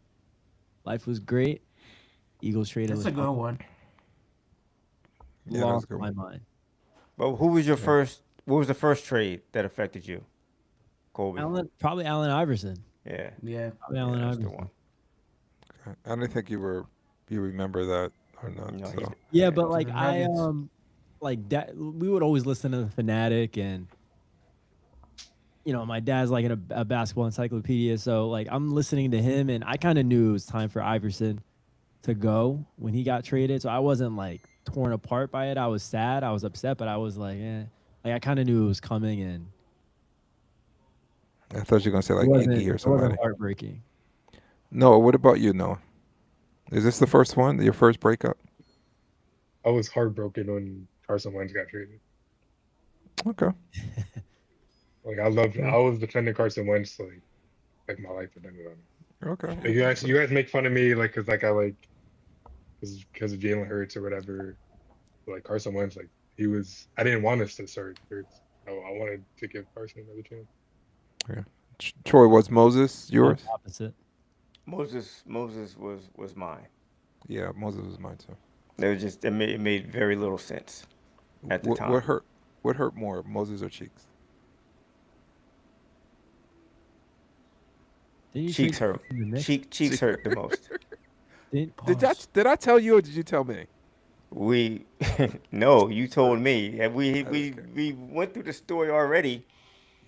Speaker 1: Life was great. Eagles traded
Speaker 3: That's a good
Speaker 1: LaShawn.
Speaker 3: one.
Speaker 2: Yeah, that was a
Speaker 1: lost
Speaker 2: good
Speaker 1: my
Speaker 2: one.
Speaker 1: mind.
Speaker 5: But who was your first? What was the first trade that affected you, Kobe?
Speaker 1: Probably Allen Iverson.
Speaker 5: Yeah,
Speaker 3: Yeah.
Speaker 1: Probably
Speaker 5: yeah,
Speaker 1: Allen
Speaker 5: that's the
Speaker 1: Iverson.
Speaker 5: one.
Speaker 2: I didn't think you remember that or not.
Speaker 5: No,
Speaker 2: So
Speaker 1: Yeah,
Speaker 5: yeah.
Speaker 1: but
Speaker 3: To
Speaker 1: like
Speaker 3: the
Speaker 1: I
Speaker 3: Nuggets.
Speaker 1: like that we would always listen to the Fanatic, and my dad's like a basketball encyclopedia, so like I'm listening to him, and I kind of knew it was time for Iverson to go when he got traded. So I wasn't like torn apart by it. I was sad, I was upset, but I was like, like I kind of knew it was coming, and
Speaker 2: I thought you were gonna say
Speaker 1: it
Speaker 2: like
Speaker 1: wasn't
Speaker 2: Iggy or
Speaker 1: it wasn't
Speaker 2: somebody.
Speaker 1: heartbreaking.
Speaker 2: No, what about you, Noah? Is this the first one? Your first breakup?
Speaker 6: I was heartbroken when Carson Wentz got traded.
Speaker 2: Okay.
Speaker 6: Like I was defending Carson Wentz like my life depended on it.
Speaker 2: Okay.
Speaker 6: Like you guys make fun of me like because like I like because of Jalen Hurts or whatever. But, like Carson Wentz, like I didn't want us to start Hurts. I wanted to give Carson another chance.
Speaker 2: Troy, was Moses yours?
Speaker 1: Opposite.
Speaker 5: Moses was mine.
Speaker 2: Yeah, Moses was mine too.
Speaker 5: It made very little sense at the time.
Speaker 2: What hurt? What hurt more, Moses or Cheeks?
Speaker 1: Didn't you
Speaker 5: Cheeks
Speaker 1: trade
Speaker 5: hurt.
Speaker 1: for the Knicks?
Speaker 5: Cheeks hurt the most.
Speaker 2: Did I tell you or did you tell me?
Speaker 5: We no, you told me, and we
Speaker 2: Okay.
Speaker 5: we went through the story already.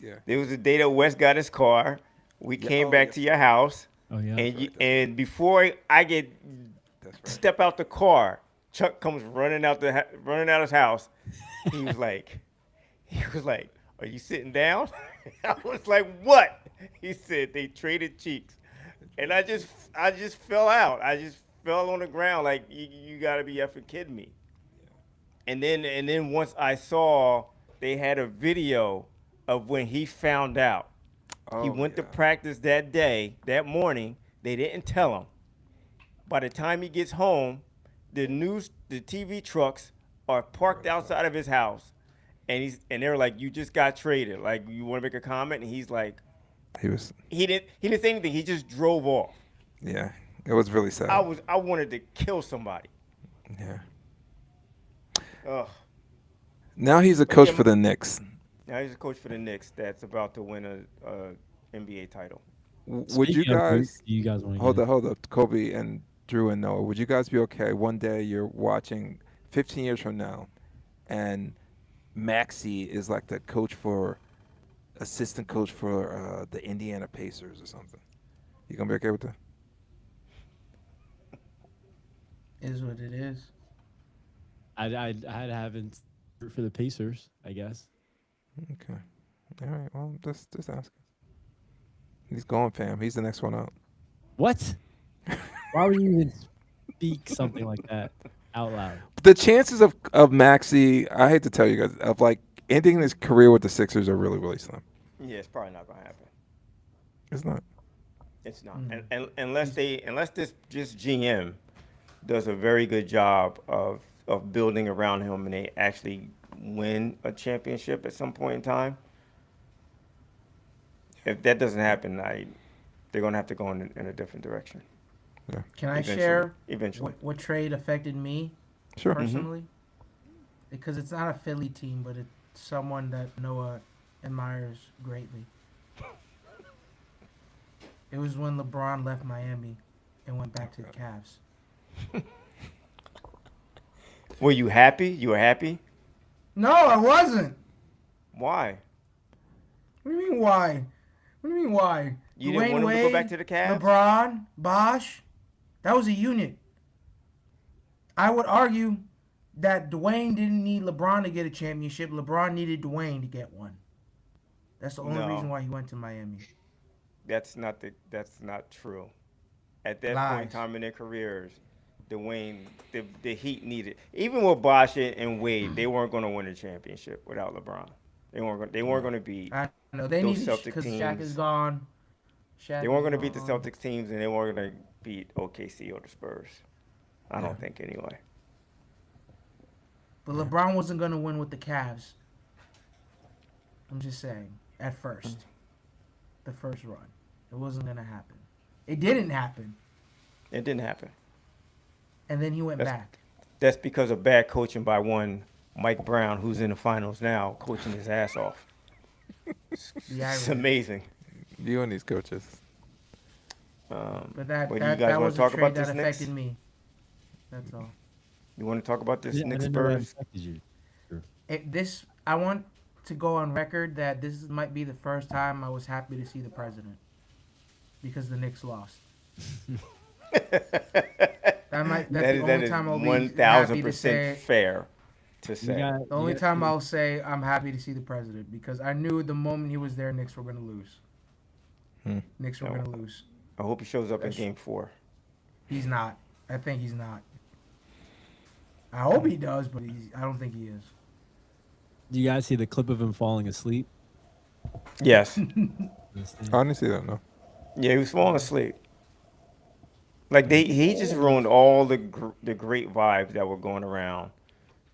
Speaker 2: Yeah.
Speaker 5: There was a day that Wes got his car. We
Speaker 2: Yeah,
Speaker 5: came
Speaker 2: oh,
Speaker 5: back
Speaker 2: yes.
Speaker 5: to your house,
Speaker 1: Oh yeah.
Speaker 5: and before I get
Speaker 2: That's right.
Speaker 5: step out the car, Chuck comes running out his house. He was like, "Are you sitting down?" I was like, "What?" He said they traded Cheeks, and I just fell out. I just fell on the ground like you got to be effing kidding me. And then once I saw they had a video of when he found out. He
Speaker 2: Oh,
Speaker 5: went to
Speaker 2: yeah.
Speaker 5: practice that morning. They didn't tell him. By the time he gets home, the TV trucks are parked outside of his house, and they were like, "You just got traded. Like, you want to make a comment?" And he's like,
Speaker 2: He was.
Speaker 5: he didn't say anything. He just drove off.
Speaker 2: Yeah. It was really sad.
Speaker 5: I wanted to kill somebody.
Speaker 2: Yeah.
Speaker 5: Ugh.
Speaker 2: Now he's a
Speaker 5: But
Speaker 2: coach
Speaker 5: yeah,
Speaker 2: for the Knicks.
Speaker 5: Now he's a coach for the Knicks that's about to win a NBA title.
Speaker 2: Would you
Speaker 1: Speaking of Greek,
Speaker 2: guys
Speaker 1: do you guys want to
Speaker 2: hold up, Kobe and Drew and Noah? Would you guys be okay one day you're watching 15 years from now, and Maxey is like the coach for assistant coach for the Indiana Pacers or something? You gonna be okay with that?
Speaker 3: Is what it is.
Speaker 1: I'd haven't root for the Pacers, I guess.
Speaker 2: Okay. All right. Well, just ask. He's going, fam. He's the next one out.
Speaker 1: What? Why would you even speak something like that out loud?
Speaker 2: The chances of Maxey, I hate to tell you guys, of like ending his career with the Sixers are really, really slim.
Speaker 5: Yeah, it's probably not gonna happen.
Speaker 2: It's not.
Speaker 5: It's not, and unless this just GM does a very good job of building around him, and they actually win a championship at some point in time. If that doesn't happen, they're gonna have to go in a different direction.
Speaker 3: Can I
Speaker 5: Eventually.
Speaker 3: share
Speaker 5: Eventually.
Speaker 3: what trade affected me
Speaker 2: Sure.
Speaker 3: personally? Because it's not a Philly team, but it's someone that Noah admires greatly. It was when LeBron left Miami and went back to the Cavs.
Speaker 5: Were you happy? You were happy?
Speaker 3: No, I wasn't.
Speaker 5: Why?
Speaker 3: What do you mean why? What do you mean why?
Speaker 5: You didn't want him to go back to the Cavs?
Speaker 3: LeBron, Bosh, that was a unit. I would argue that Dwayne didn't need LeBron to get a championship. LeBron needed Dwayne to get one. That's the only
Speaker 5: No.
Speaker 3: reason why he went to Miami.
Speaker 5: That's not true. At that point in
Speaker 3: Lies.
Speaker 5: time in their careers, Dwayne, the Heat needed. Even with Bosh and Wade, they weren't going to win a championship without LeBron. They weren't going to beat.
Speaker 3: I know they
Speaker 5: Those
Speaker 3: needed
Speaker 5: Celtic
Speaker 3: because Shaq is
Speaker 5: teams.
Speaker 3: gone.
Speaker 5: They weren't going to beat the Celtics teams, and they weren't going to beat OKC or the Spurs. I don't think anyway.
Speaker 3: But LeBron wasn't going to win with the Cavs. I'm just saying, at first. The first run. It wasn't going to happen. It didn't happen.
Speaker 5: It didn't happen.
Speaker 3: And then he went
Speaker 5: That's-
Speaker 3: back.
Speaker 5: that's because of bad coaching by one Mike Brown, who's in the finals now, coaching his ass off.
Speaker 3: The
Speaker 5: It's
Speaker 3: irony.
Speaker 5: amazing.
Speaker 2: You and these coaches.
Speaker 3: But that
Speaker 5: But you
Speaker 3: that,
Speaker 5: guys
Speaker 3: that
Speaker 5: wanna
Speaker 3: was a
Speaker 5: talk
Speaker 3: trade
Speaker 5: about
Speaker 3: that
Speaker 5: this Knicks?
Speaker 3: affected me. That's all.
Speaker 5: You want to talk about this
Speaker 1: Yeah, I
Speaker 5: Knicks
Speaker 1: didn't know that
Speaker 5: Spurs?
Speaker 1: affected you.
Speaker 3: I want to go on record that this might be the first time I was happy to see the president because the Knicks lost. That's the
Speaker 5: That
Speaker 3: only
Speaker 5: is
Speaker 3: time I'll be happy to
Speaker 5: 1,000%
Speaker 3: say.
Speaker 5: fair to
Speaker 1: You
Speaker 5: say.
Speaker 1: got,
Speaker 3: The only time I'll say I'm happy to see the president because I knew the moment he was there, Knicks were going to lose. Knicks were
Speaker 5: No.
Speaker 3: going to lose.
Speaker 5: I hope he shows up in Game 4.
Speaker 3: He's not. I think he's not. I hope he does, but I don't think he is.
Speaker 1: Do you guys see the clip of him falling asleep?
Speaker 5: Yes.
Speaker 2: Honestly, I don't know.
Speaker 5: Yeah, he was falling asleep. Like he just ruined all the great vibes that were going around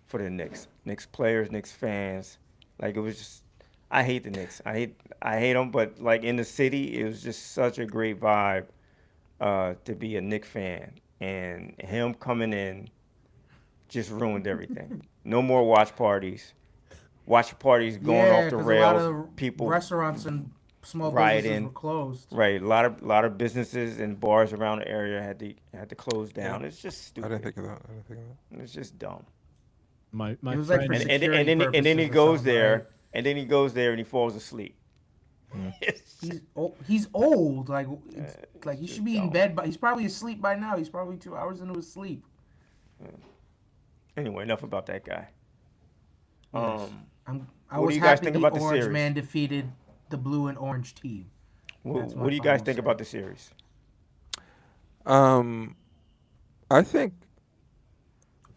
Speaker 5: for the Knicks. Knicks players, Knicks fans. Like it was just, I hate the Knicks. I hate them, but like in the city, it was just such a great vibe to be a Knicks fan. And him coming in just ruined everything. No more watch parties. Watch parties going off the
Speaker 3: 'cause
Speaker 5: rails.
Speaker 3: a lot of
Speaker 5: People
Speaker 3: restaurants and small
Speaker 5: rioting.
Speaker 3: businesses were closed.
Speaker 5: Right, a lot of businesses and bars around the area had to close down.
Speaker 2: Yeah.
Speaker 5: It's just
Speaker 2: I
Speaker 5: stupid.
Speaker 2: didn't think of that.
Speaker 5: It's just dumb.
Speaker 1: My
Speaker 3: It was
Speaker 1: friend,
Speaker 3: like for
Speaker 5: And
Speaker 3: security
Speaker 5: then he
Speaker 3: purposes or
Speaker 5: goes
Speaker 3: something,
Speaker 5: there,
Speaker 3: right?
Speaker 5: and then he goes there and he falls asleep.
Speaker 3: He's old. Like like he
Speaker 5: just
Speaker 3: should be in
Speaker 5: dumb.
Speaker 3: bed, but he's probably asleep by now. He's probably 2 hours into his sleep.
Speaker 5: Anyway, enough about that guy.
Speaker 3: I
Speaker 5: What
Speaker 3: was
Speaker 5: do you guys
Speaker 3: happy
Speaker 5: think
Speaker 3: the
Speaker 5: about the
Speaker 3: orange
Speaker 5: series?
Speaker 3: man defeated the blue and orange team. That's my
Speaker 5: What do you guys
Speaker 3: final
Speaker 5: think
Speaker 3: say.
Speaker 5: about the series?
Speaker 2: I think.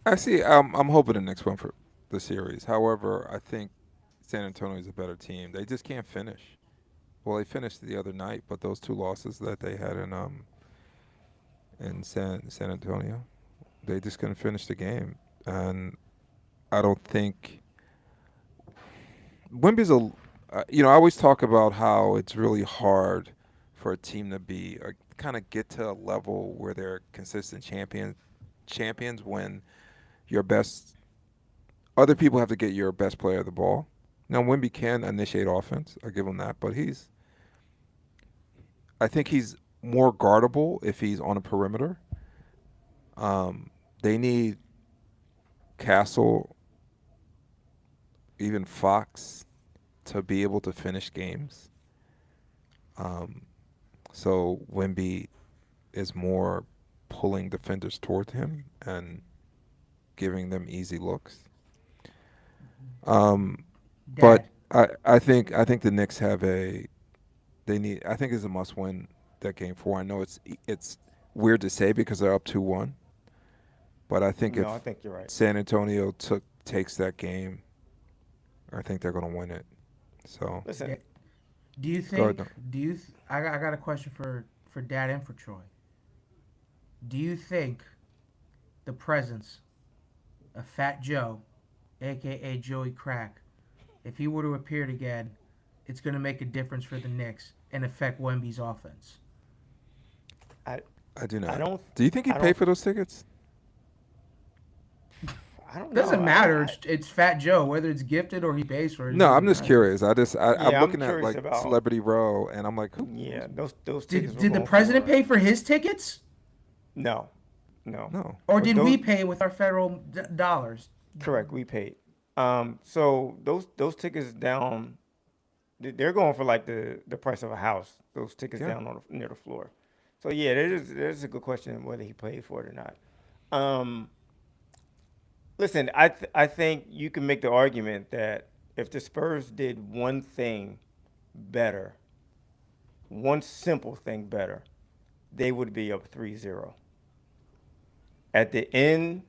Speaker 2: I'm hoping the next one for the series. However, I think San Antonio is a better team. They just can't finish. Well, they finished the other night, but those two losses that they had in San Antonio, they just couldn't finish the game. And I don't think Wemby's I always talk about how it's really hard for a team to be kind of get to a level where they're consistent champions when your best other people have to get your best player the ball. Now Wemby can initiate offense, I give him that, but I think he's more guardable if he's on a perimeter. They need Castle, even Fox, to be able to finish games. So Wemby is more pulling defenders toward him and giving them easy looks. But I think the Knicks have I think it's a must win that game 4. I know it's weird to say because they're up 2-1. But I think
Speaker 5: No, I
Speaker 2: if
Speaker 5: think you're right.
Speaker 2: San Antonio takes that game, I think they're going to win it. So
Speaker 5: Listen,
Speaker 3: Do you
Speaker 2: ahead,
Speaker 3: think? I got a question for Dad and for Troy. Do you think the presence of Fat Joe, aka Joey Crack, if he were to appear again, it's going to make a difference for the Knicks and affect Wemby's offense?
Speaker 2: I do not.
Speaker 5: I don't.
Speaker 2: Do you think he
Speaker 5: I
Speaker 2: paid
Speaker 5: don't-
Speaker 2: for those tickets?
Speaker 5: I don't know.
Speaker 3: Doesn't matter. It's Fat Joe, whether it's gifted or he pays for it.
Speaker 2: No, I'm
Speaker 3: doesn't
Speaker 2: just
Speaker 3: matter.
Speaker 2: curious. I'm
Speaker 5: I'm
Speaker 2: looking at
Speaker 5: curious
Speaker 2: like
Speaker 5: about-
Speaker 2: Celebrity Row, and I'm like, who?
Speaker 5: Yeah, those tickets. were
Speaker 3: Did the
Speaker 5: going
Speaker 3: president
Speaker 5: for-
Speaker 3: pay for his tickets,
Speaker 5: No.
Speaker 2: No.
Speaker 3: or
Speaker 5: But
Speaker 3: did
Speaker 5: those-
Speaker 3: we pay with our federal dollars?
Speaker 5: Correct, we paid. So those tickets down, they're going for like the price of a house. Those tickets
Speaker 2: Yeah.
Speaker 5: down near the floor. So yeah, there's a good question whether he paid for it or not. Listen, I think you can make the argument that if the Spurs did one thing better, one simple thing better, they would be up 3-0. At the end,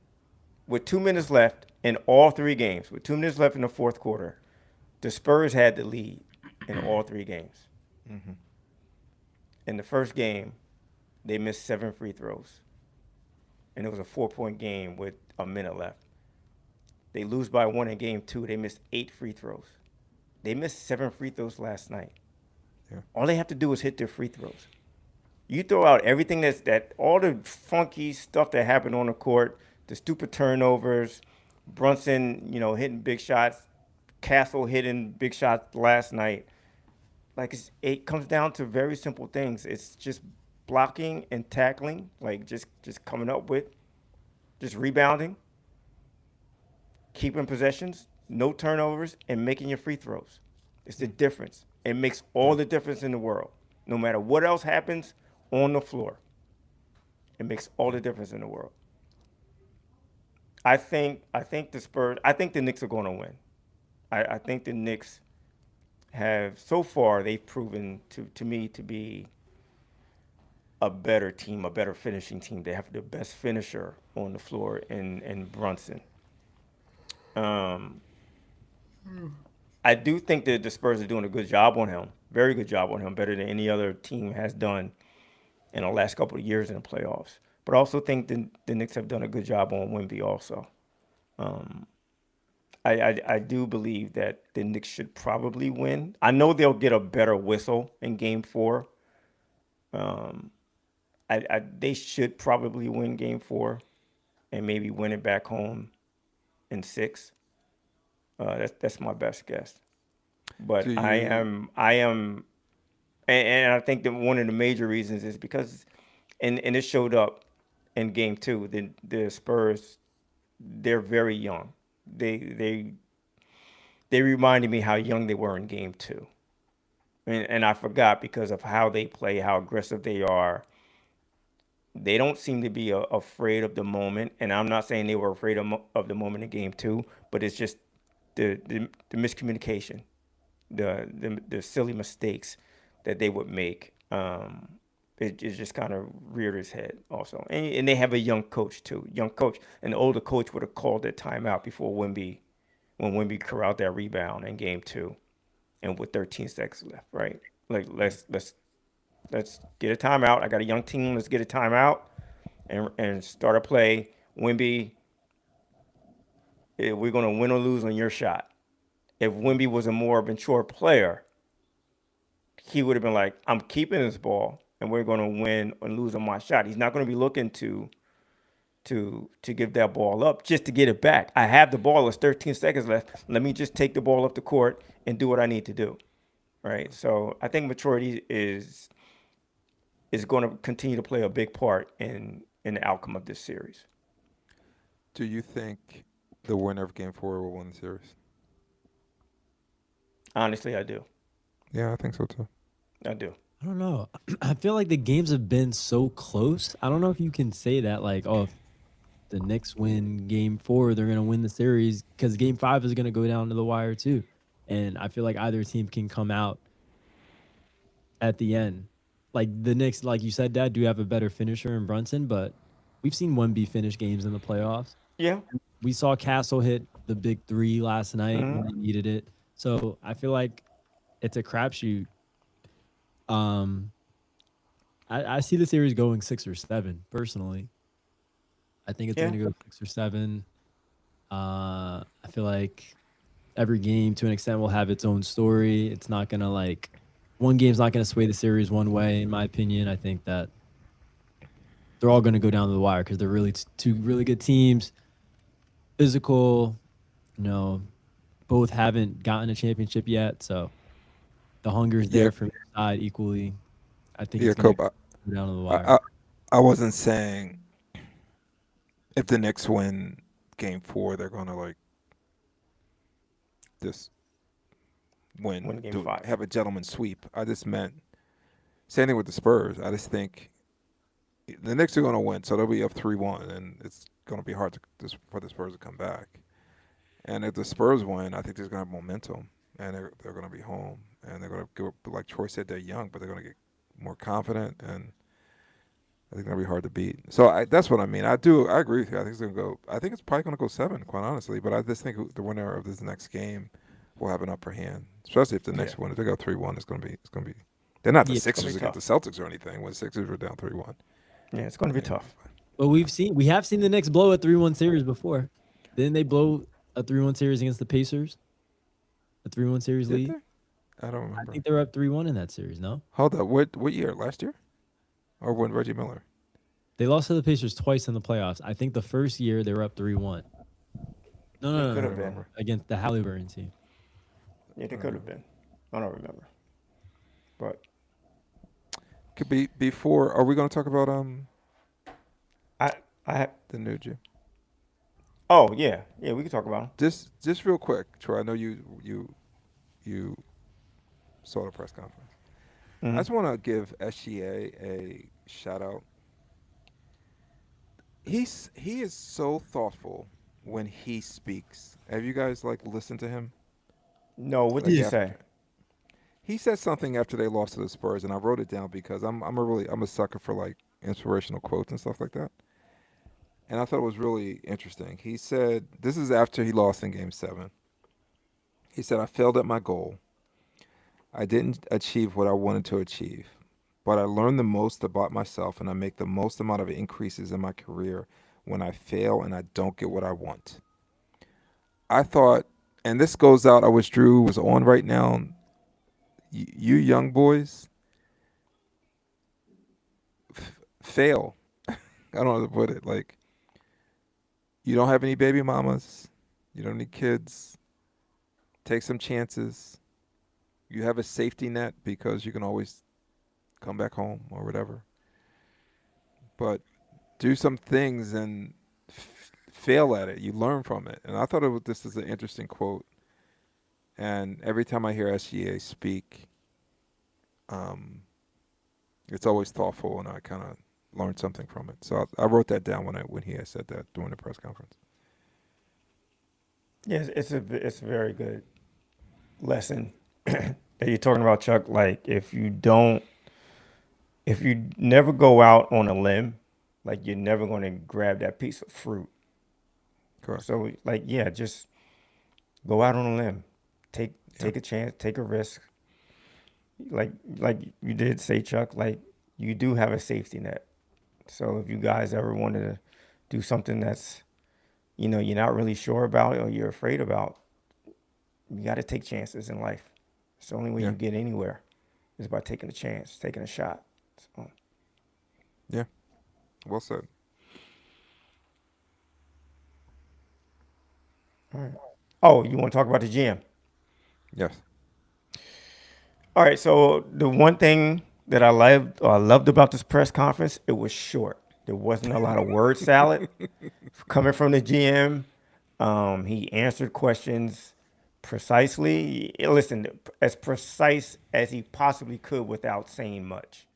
Speaker 5: with 2 minutes left in all 3 games, with 2 minutes left in the fourth quarter, the Spurs had the lead in all 3 games. In the first game, they missed 7 free throws. And it was a 4-point game with a minute left. They lose by 1 in game 2. They missed 8 free throws. They missed 7 free throws last night.
Speaker 2: Yeah.
Speaker 5: All they have to do is hit their free throws. You throw out everything all the funky stuff that happened on the court, the stupid turnovers, Brunson, hitting big shots, Castle hitting big shots last night. Like it comes down to very simple things. It's just blocking and tackling, like just coming up with, just rebounding, keeping possessions, no turnovers, and making your free throws. It's the difference. It makes all the difference in the world. No matter what else happens on the floor, it makes all the difference in the world. I think the Spurs. I think the Knicks are going to win. I think the Knicks have so far they've proven to me to be a better team, a better finishing team. They have the best finisher on the floor in Brunson. Um, I do think that the Spurs are doing a good job on him, very good job on him, better than any other team has done in the last couple of years in the playoffs. But I also think the Knicks have done a good job on Wemby also. Um, I do believe that the Knicks should probably win. I know they'll get a better whistle in Game 4. Um, they should probably win Game 4 and maybe win it back home in 6. That's my best guess. But
Speaker 2: Do
Speaker 5: I
Speaker 2: you?
Speaker 5: am I am and I think that one of the major reasons is because and it showed up in Game 2. The Spurs, they're very young. They they reminded me how young they were in Game 2. And I forgot because of how they play, how aggressive they are. They don't seem to be afraid of the moment. And I'm not saying they were afraid of the moment in Game 2, but it's just the miscommunication, the silly mistakes that they would make. It just kind of reared its head also. And they have a young coach too. Young coach. An older coach would have called that timeout before when Wemby corralled that rebound in Game 2, and with 13 seconds left, right? Like let's get a timeout. I got a young team. Let's get a timeout and start a play. Wemby, we're gonna win or lose on your shot. If Wemby was a more mature player, he would have been like, I'm keeping this ball and we're gonna win or lose on my shot. He's not gonna be looking to give that ball up just to get it back. I have the ball. There's 13 seconds left. Let me just take the ball up the court and do what I need to do. Right. So I think maturity is going to continue to play a big part in the outcome of this series.
Speaker 2: Do you think the winner of Game 4 will win the series?
Speaker 5: Honestly, I do.
Speaker 2: Yeah, I think so too.
Speaker 5: I do.
Speaker 1: I don't know. I feel like the games have been so close. I don't know if you can say that, like, oh, if the Knicks win Game 4, they're gonna win the series, because Game 5 is gonna go down to the wire too. And I feel like either team can come out at the end. Like the Knicks, like you said, Dad, do have a better finisher in Brunson, but we've seen Wemby finish games in the playoffs.
Speaker 5: Yeah.
Speaker 1: We saw Castle hit the big 3 last night when
Speaker 5: Mhm.
Speaker 1: they needed it. So I feel like it's a crapshoot. Um, I see the series going 6 or 7 personally. I think it's
Speaker 5: Yeah.
Speaker 1: gonna go 6 or 7. I feel like every game to an extent will have its own story. It's not gonna like one game's not gonna sway the series one way, in my opinion. I think that they're all gonna go down to the wire because they're really two really good teams. Physical, you know, both haven't gotten a championship yet, so the hunger's
Speaker 2: Yeah,
Speaker 1: there from each side equally. I think
Speaker 2: yeah,
Speaker 1: it's gonna
Speaker 2: Cope.
Speaker 1: go down to the
Speaker 2: I,
Speaker 1: wire.
Speaker 2: I, I wasn't saying if the Knicks win Game 4, they're gonna like just
Speaker 5: Win Game 5.
Speaker 2: have a gentleman's sweep. I just meant same thing with the Spurs. I just think the Knicks are gonna win, so they'll be up 3-1, and it's gonna be hard for the Spurs to come back. And if the Spurs win, I think there's gonna have momentum, and they're gonna be home, and they're gonna go, like Troy said, they're young, but they're gonna get more confident, and I think that'll be hard to beat. So that's what I mean. I agree with you. I think it's gonna go. I think it's probably gonna go 7, quite honestly. But I just think the winner of this next game will have an upper hand, especially if the
Speaker 5: Yeah.
Speaker 2: Knicks win. If they go 3-1, it's gonna be. They're not the
Speaker 1: Yeah,
Speaker 2: Sixers
Speaker 5: be
Speaker 2: against the Celtics or anything. When the Sixers were down 3-1.
Speaker 5: Yeah, it's going to be
Speaker 2: Yeah.
Speaker 5: tough.
Speaker 1: but we have seen the Knicks blow a 3-1 series before. Didn't they blow a 3-1 series against the Pacers? A 3-1 series
Speaker 2: Did
Speaker 1: lead?
Speaker 2: they? I don't
Speaker 1: I
Speaker 2: remember.
Speaker 1: think they were up 3-1 in that series, no?
Speaker 2: Hold up. What year? Last year, or when Reggie Miller?
Speaker 1: They lost to the Pacers twice in the playoffs. I think the first year they were up 3-1. No,
Speaker 5: It
Speaker 1: no,
Speaker 5: could
Speaker 1: no,
Speaker 5: have
Speaker 1: no.
Speaker 5: been.
Speaker 1: Against the Halliburton team.
Speaker 5: Yeah, it could have been. I don't remember. But
Speaker 2: Could be before. Are we going to talk about
Speaker 5: I I
Speaker 2: the new gym?
Speaker 5: oh yeah, we can talk about him.
Speaker 2: Just real quick, Troy. I know you saw the press conference. I just want to give SGA a shout out. He is so thoughtful when he speaks. Have you guys like listened to him?
Speaker 5: No, what did
Speaker 2: Like
Speaker 5: you
Speaker 2: after
Speaker 5: say?
Speaker 2: he said something after they lost to the Spurs, and I wrote it down because I'm a sucker for like inspirational quotes and stuff like that. And I thought it was really interesting. He said, "This is after he lost in Game 7. He said, I failed at my goal. I didn't achieve what I wanted to achieve, but I learned the most about myself and I make the most amount of increases in my career when I fail and I don't get what I want." I thought, and this goes out, I wish Drew was on right now. You young boys, fail. I don't know how to put it. Like, you don't have any baby mamas. You don't need kids. Take some chances. You have a safety net because you can always come back home or whatever. But do some things and fail at it. You learn from it. And I thought this is an interesting quote. And every time I hear SGA speak, it's always thoughtful, and I kind of learned something from it. So I wrote that down when he had said that during the press conference.
Speaker 5: Yes, it's a very good lesson that you're talking about, Chuck. Like if you never go out on a limb, like you're never going to grab that piece of fruit.
Speaker 2: Correct.
Speaker 5: So like yeah, just go out on a limb, take a chance, take a risk. Like you did say, Chuck. Like you do have a safety net. So if you guys ever wanted to do something that's you're not really sure about or you're afraid about, you got to take chances in life. It's the only way
Speaker 2: Yeah.
Speaker 5: you get anywhere is by taking a chance, taking a shot. So,
Speaker 2: Yeah. Well said.
Speaker 5: all right. Oh, you want to talk about the GM?
Speaker 2: Yes.
Speaker 5: All right. So the one thing that I loved about this press conference, it was short. There wasn't a lot of word salad coming from the GM. He answered questions precisely. Listen, as precise as he possibly could without saying much.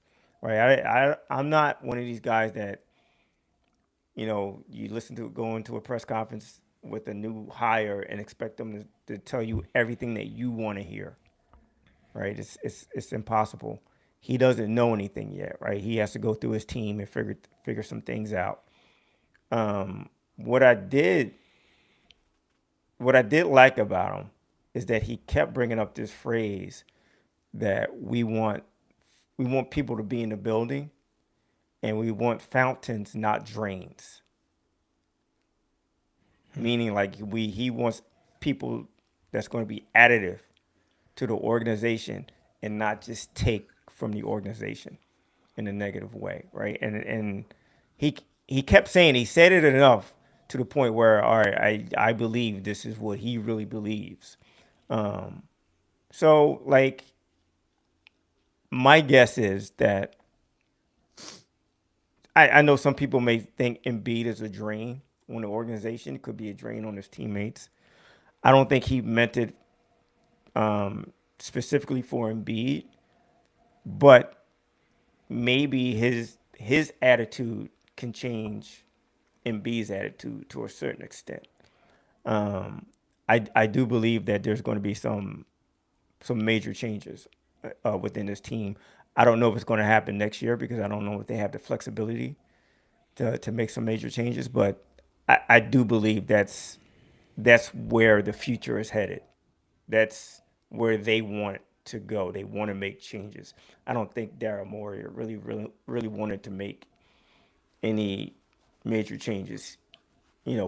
Speaker 5: Right? I'm not one of these guys that you listen to go into a press conference with a new hire and expect them to tell you everything that you want to hear. Right? It's impossible. He doesn't know anything yet, right? He has to go through his team and figure some things out. What I did like about him is that he kept bringing up this phrase that we want people to be in the building, and we want fountains, not drains. Meaning, like he wants people that's going to be additive to the organization and not just take from the organization in a negative way, right? And he kept saying, he said it enough to the point where, all right, I believe this is what he really believes. So like my guess is that I know some people may think Embiid is a drain on the organization. It could be a drain on his teammates. I don't think he meant it specifically for Embiid, but maybe his attitude can change Embiid's attitude to a certain extent. I do believe that there's going to be some major changes within this team. I don't know if it's going to happen next year because I don't know if they have the flexibility to make some major changes, but I do believe that's where the future is headed. That's where they want to go. They want to make changes. I don't think Daryl Morey really wanted to make any major changes,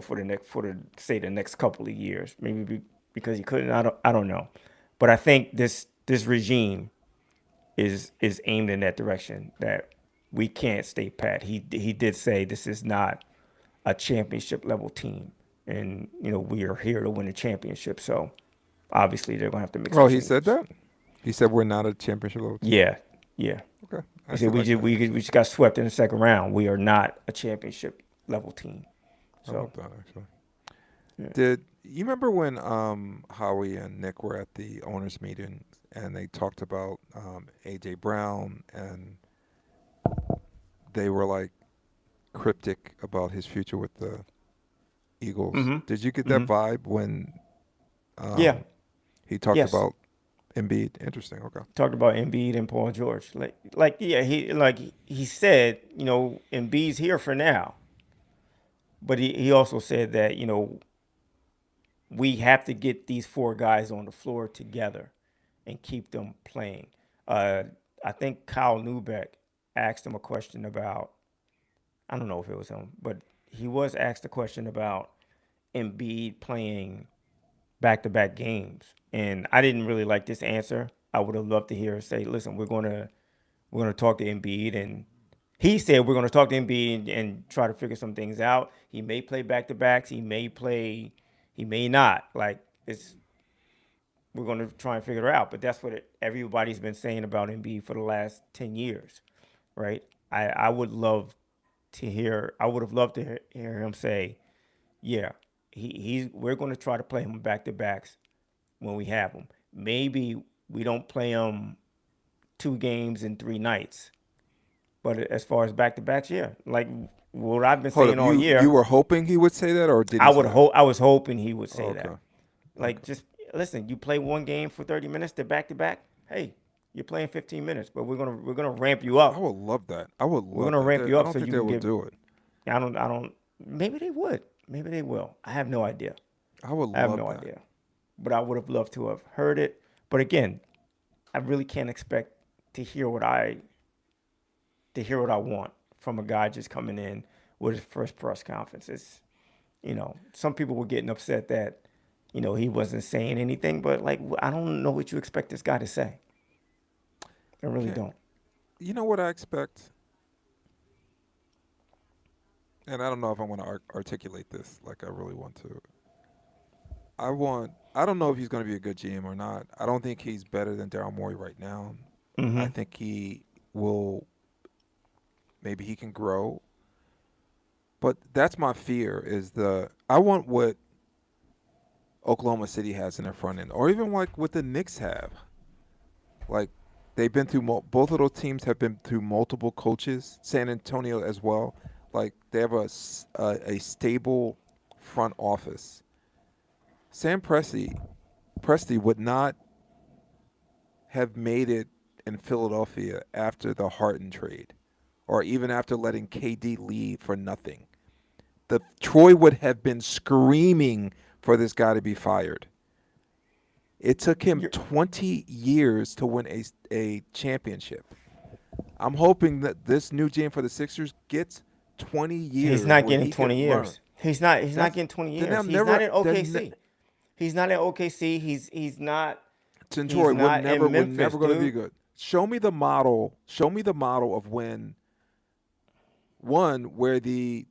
Speaker 5: for the next couple of years. Maybe because he couldn't. I don't know, but I think this regime is aimed in that direction, that we can't stay pat. He did say this is not a championship level team, and we are here to win a championship. So obviously they're gonna have to make some
Speaker 2: Oh, he
Speaker 5: changes.
Speaker 2: said that. He said we're not a championship level team.
Speaker 5: Yeah.
Speaker 2: Okay. I
Speaker 5: He
Speaker 2: still
Speaker 5: said
Speaker 2: like that.
Speaker 5: we just got swept in the second round. We are not a championship level team.
Speaker 2: I
Speaker 5: So
Speaker 2: love that actually. Did you remember when Howie and Nick were at the owners meeting and they talked about AJ Brown and they were like cryptic about his future with the Eagles?
Speaker 5: Mhm.
Speaker 2: Did you get that vibe when
Speaker 5: yeah,
Speaker 2: he talked
Speaker 5: yes.
Speaker 2: about Embiid? Interesting. Okay.
Speaker 5: Talked about Embiid and Paul George. He said, Embiid's here for now. But he also said that, we have to get these four guys on the floor together and keep them playing. I think Kyle Neubeck asked him a question about, I don't know if it was him, but he was asked a question about Embiid playing back-to-back games. And I didn't really like this answer. I would have loved to hear her say, listen, we're gonna talk to Embiid, and he said we're gonna talk to Embiid and try to figure some things out. He may play back-to-backs, he may not. We're gonna try and figure it out. But that's what everybody's been saying about Embiid for the last 10 years, right? I would have loved to hear him say, yeah, we're going to try to play him back-to-backs when we have him. Maybe we don't play him 2 games in 3 nights. But as far as back-to-backs, yeah. Like what I've been
Speaker 2: Hold
Speaker 5: saying
Speaker 2: up,
Speaker 5: all
Speaker 2: you
Speaker 5: year.
Speaker 2: were hoping he would say that, or did he
Speaker 5: I
Speaker 2: say
Speaker 5: would
Speaker 2: that?
Speaker 5: hope. I was hoping he would say
Speaker 2: Okay.
Speaker 5: that. Just listen. You play one game for 30 minutes, they're back-to-back. Hey, you're playing 15 minutes, but we're gonna ramp you up.
Speaker 2: I would love that. I would love
Speaker 5: We're gonna
Speaker 2: that.
Speaker 5: ramp you
Speaker 2: I
Speaker 5: up
Speaker 2: don't
Speaker 5: so
Speaker 2: think
Speaker 5: you
Speaker 2: they
Speaker 5: can
Speaker 2: will
Speaker 5: get.
Speaker 2: do it.
Speaker 5: I don't. Maybe they would. Maybe they will. I have no idea.
Speaker 2: I would
Speaker 5: I have
Speaker 2: love
Speaker 5: no
Speaker 2: that.
Speaker 5: idea. But I would have loved to have heard it. But again, I really can't expect to hear what I want from a guy just coming in with his first press conference. It's, some people were getting upset that, he wasn't saying anything, but I don't know what you expect this guy to say. I really
Speaker 2: Okay.
Speaker 5: don't.
Speaker 2: You know what I expect? And I don't know if I want to articulate this like I really want to. I don't know if he's going to be a good GM or not. I don't think he's better than Daryl Morey right now. I think he will, maybe he can grow. But that's my fear I want what Oklahoma City has in their front end, or even like what the Knicks have. Like they've been through, both of those teams have been through multiple coaches, San Antonio as well. Like they have a stable front office. Sam Presti would not have made it in Philadelphia after the Harden trade, or even after letting KD leave for nothing. Troy would have been screaming for this guy to be fired. It took him 20 years to win a championship. I'm hoping that this new GM for the Sixers gets 20 years.
Speaker 5: He's not
Speaker 2: where
Speaker 5: getting
Speaker 2: he
Speaker 5: 20
Speaker 2: can
Speaker 5: years.
Speaker 2: learn.
Speaker 5: He's not getting 20
Speaker 2: then
Speaker 5: years.
Speaker 2: I'm
Speaker 5: He's
Speaker 2: never-
Speaker 5: not in
Speaker 2: then
Speaker 5: OKC. He's not in OKC. He's not.
Speaker 2: Troy
Speaker 5: He's
Speaker 2: would
Speaker 5: not
Speaker 2: never,
Speaker 5: in
Speaker 2: would never
Speaker 5: Memphis,
Speaker 2: going to be
Speaker 5: dude.
Speaker 2: good. Show me the model. Show me the model of where the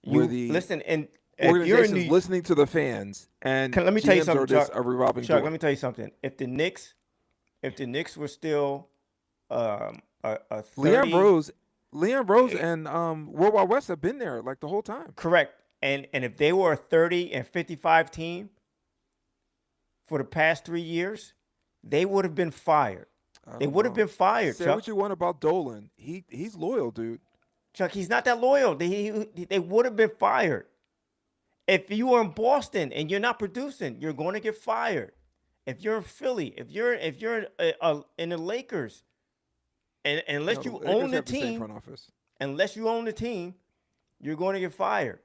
Speaker 5: Listen, and if you're in
Speaker 2: organization's
Speaker 5: New,
Speaker 2: listening to the fans and
Speaker 5: let me tell you
Speaker 2: GMs
Speaker 5: something,
Speaker 2: are just
Speaker 5: Chuck.
Speaker 2: a revolving
Speaker 5: Chuck,
Speaker 2: door.
Speaker 5: let me tell you something. If the Knicks were still a 30,
Speaker 2: Leon Rose and World Wide West have been there like the whole time.
Speaker 5: correct, and if they were a 30-55 team for the past 3 years, they would have been fired. They would have been fired,
Speaker 2: Say
Speaker 5: Chuck.
Speaker 2: what you want about Dolan. He's loyal, dude.
Speaker 5: Chuck, he's not that loyal. They would have been fired. If you are in Boston and you're not producing, you're going to get fired. If you're in Philly, if you're in the Lakers, and unless
Speaker 2: No,
Speaker 5: you
Speaker 2: Lakers
Speaker 5: own the
Speaker 2: have the same
Speaker 5: team,
Speaker 2: front office.
Speaker 5: you're going to get fired.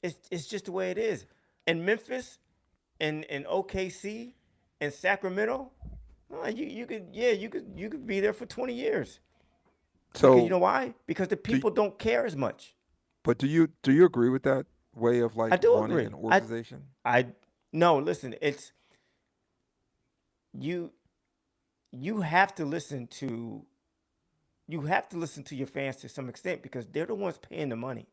Speaker 5: It's just the way it is. In Memphis, and OKC, and Sacramento, you could be there for 20 years.
Speaker 2: So
Speaker 5: Because you know why? Because the people don't care as much.
Speaker 2: But do you agree with that way of like
Speaker 5: I do
Speaker 2: running
Speaker 5: agree.
Speaker 2: an organization?
Speaker 5: No, listen, it's you have to listen to you have to listen to your fans to some extent because they're the ones paying the money.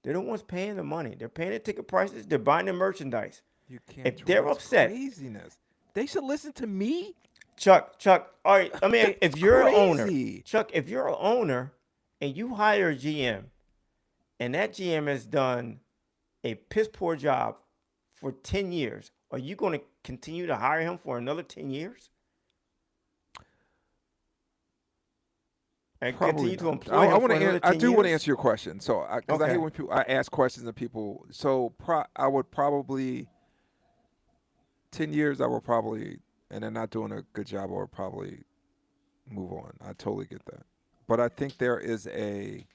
Speaker 5: They're the ones paying the money. They're paying the ticket prices. They're buying the merchandise.
Speaker 2: You can't.
Speaker 5: If they're
Speaker 2: That's
Speaker 5: upset,
Speaker 2: craziness. They should listen to me.
Speaker 5: Chuck, all right. I mean, if you're an owner,
Speaker 2: Crazy.
Speaker 5: Chuck, if you're an owner and you hire a GM and that GM has done a piss poor job for 10 years, are you going to continue to hire him for another 10 years? And
Speaker 2: Probably
Speaker 5: continue to
Speaker 2: not.
Speaker 5: employ
Speaker 2: I
Speaker 5: him
Speaker 2: want
Speaker 5: for
Speaker 2: to.
Speaker 5: another
Speaker 2: I
Speaker 5: 10
Speaker 2: do want to
Speaker 5: years?
Speaker 2: answer your question. So, because I
Speaker 5: Okay.
Speaker 2: hate when I ask questions and people. So, I would probably 10 years. I will probably, and they're not doing a good job. I would probably move on. I totally get that. But I think there is a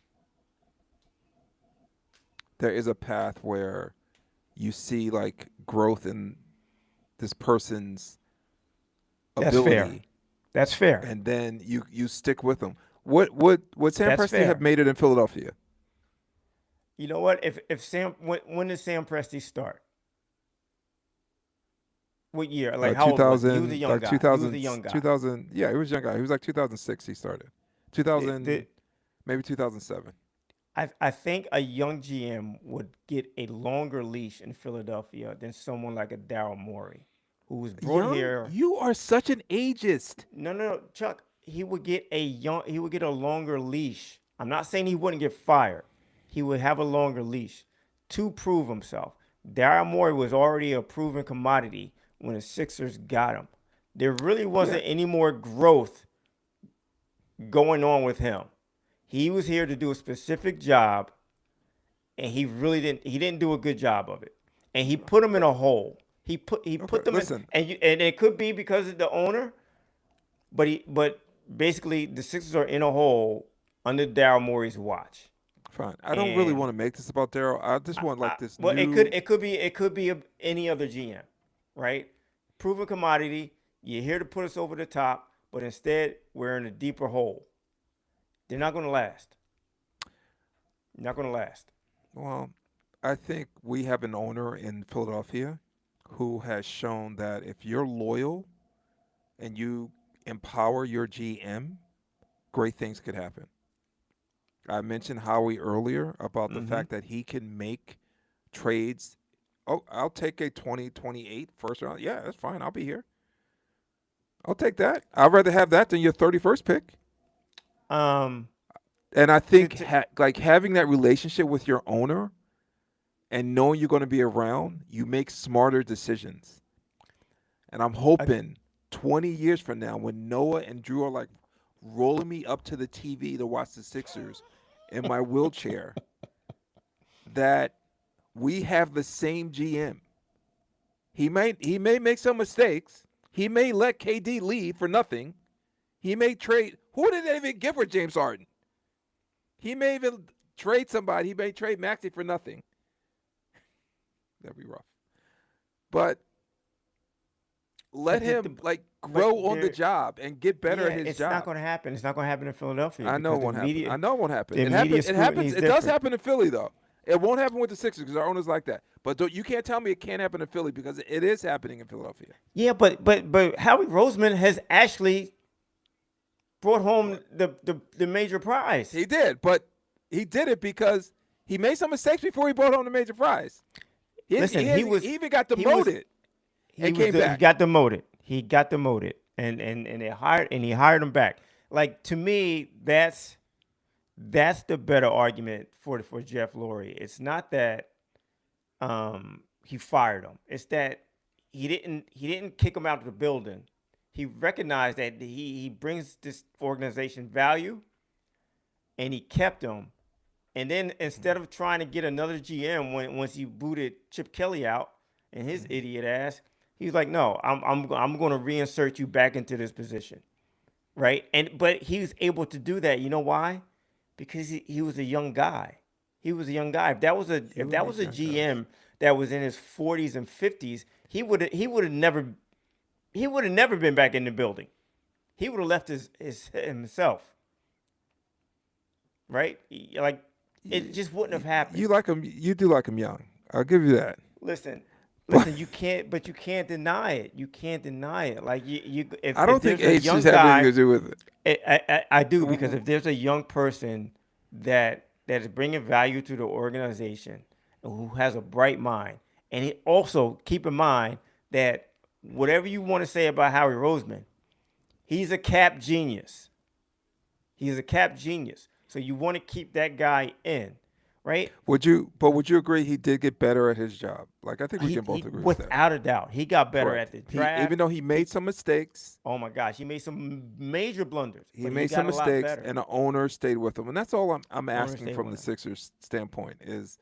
Speaker 2: path where you see like growth in this person's
Speaker 5: That's fair.
Speaker 2: ability,
Speaker 5: That's fair.
Speaker 2: and then you stick with them. Would Sam
Speaker 5: That's
Speaker 2: Presti
Speaker 5: fair.
Speaker 2: have made it in Philadelphia?
Speaker 5: You know what? If Sam, when did Sam Presti start? What year? Like how old was he? He was a young guy.
Speaker 2: 2000,
Speaker 5: He was a young guy.
Speaker 2: 2000. Yeah, he was a young guy. He was like 2006. He started. 2000, maybe 2007.
Speaker 5: I think a young GM would get a longer leash in Philadelphia than someone like a Daryl Morey, who was brought
Speaker 2: Young?
Speaker 5: here.
Speaker 2: You are such an ageist.
Speaker 5: No, Chuck. He would get a longer leash. I'm not saying he wouldn't get fired. He would have a longer leash to prove himself. Daryl Morey was already a proven commodity when the Sixers got him. There really wasn't any more growth going on with him. He was here to do a specific job, and he didn't do a good job of it. And he put him in a hole. He put them
Speaker 2: listen.
Speaker 5: in, and it could be because of the owner, but basically the Sixers are in a hole under Daryl Morey's watch.
Speaker 2: Fine. I don't really
Speaker 5: And
Speaker 2: want to make this about Daryl. I just want like this
Speaker 5: Well,
Speaker 2: new.
Speaker 5: it could be any other GM, right? Proven commodity. You're here to put us over the top, but instead we're in a deeper hole. They're not going to last. Not going to last.
Speaker 2: Well, I think we have an owner in Philadelphia who has shown that if you're loyal and you empower your GM, great things could happen. I mentioned Howie earlier about the fact that he can make trades. Oh, I'll take a 2028 first round. Yeah, that's fine. I'll be here. I'll take that. I'd rather have that than your 31st pick. And I think like having that relationship with your owner and knowing you're going to be around, you make smarter decisions. And I'm hoping 20 years from now when Noah and Drew are like rolling me up to the TV to watch the Sixers in my wheelchair, that we have the same GM. He may make some mistakes. He may let KD leave for nothing. He may trade. Who did they even give for James Harden? He may even trade somebody. He may trade Maxey for nothing. That'd be rough. But let him grow on the job and get better at his
Speaker 5: it's
Speaker 2: job.
Speaker 5: It's not going to happen. It's not going to happen in Philadelphia.
Speaker 2: I know it won't happen. I know it won't happen. It
Speaker 5: happens.
Speaker 2: happens. It does happen in Philly though. It won't happen with the Sixers because our owners like that. But you can't tell me it can't happen in Philly because it is happening in Philadelphia.
Speaker 5: Yeah, but Howie Roseman has actually brought home the major prize.
Speaker 2: He did, but he did it because he made some mistakes before he brought home the major prize. He even got demoted and came back.
Speaker 5: He got demoted. He got demoted, and he hired him back. Like, to me, that's the better argument for Jeff Lurie. It's not that he fired him. It's that he didn't kick him out of the building. He recognized that he brings this organization value, and he kept him. And then instead of trying to get another GM once he booted Chip Kelly out and his idiot ass, he's like, no, I'm going to reinsert you back into this position, right? But he was able to do that. You know why? Because he was a young guy. He was a young guy. If that was a GM that was in his 40s and 50s, he would have never been back in the building. He would have left himself. Right? Like, it just wouldn't have happened.
Speaker 2: You like him. You do like him young. I'll give you that.
Speaker 5: Listen, Listen, but you can't deny it. You can't deny it. Like if,
Speaker 2: I don't
Speaker 5: if
Speaker 2: think
Speaker 5: there's a
Speaker 2: age
Speaker 5: young
Speaker 2: just have
Speaker 5: guy,
Speaker 2: anything to do with it.
Speaker 5: I do, because if there's a young person that is bringing value to the organization and who has a bright mind, and he also keep in mind that whatever you want to say about Howie Roseman, he's a cap genius. He's a cap genius. So you want to keep that guy in, right?
Speaker 2: Would you agree he did get better at his job? Like, I think we can both agree with that.
Speaker 5: Without a doubt, he got better
Speaker 2: Correct.
Speaker 5: at the draft.
Speaker 2: Even though he made some mistakes,
Speaker 5: Oh my gosh, he made some major blunders.
Speaker 2: he
Speaker 5: but
Speaker 2: made
Speaker 5: got
Speaker 2: some
Speaker 5: a lot
Speaker 2: mistakes,
Speaker 5: better.
Speaker 2: and the owner stayed with him. And that's all I'm asking
Speaker 5: stayed
Speaker 2: from the
Speaker 5: with him.
Speaker 2: Sixers standpoint is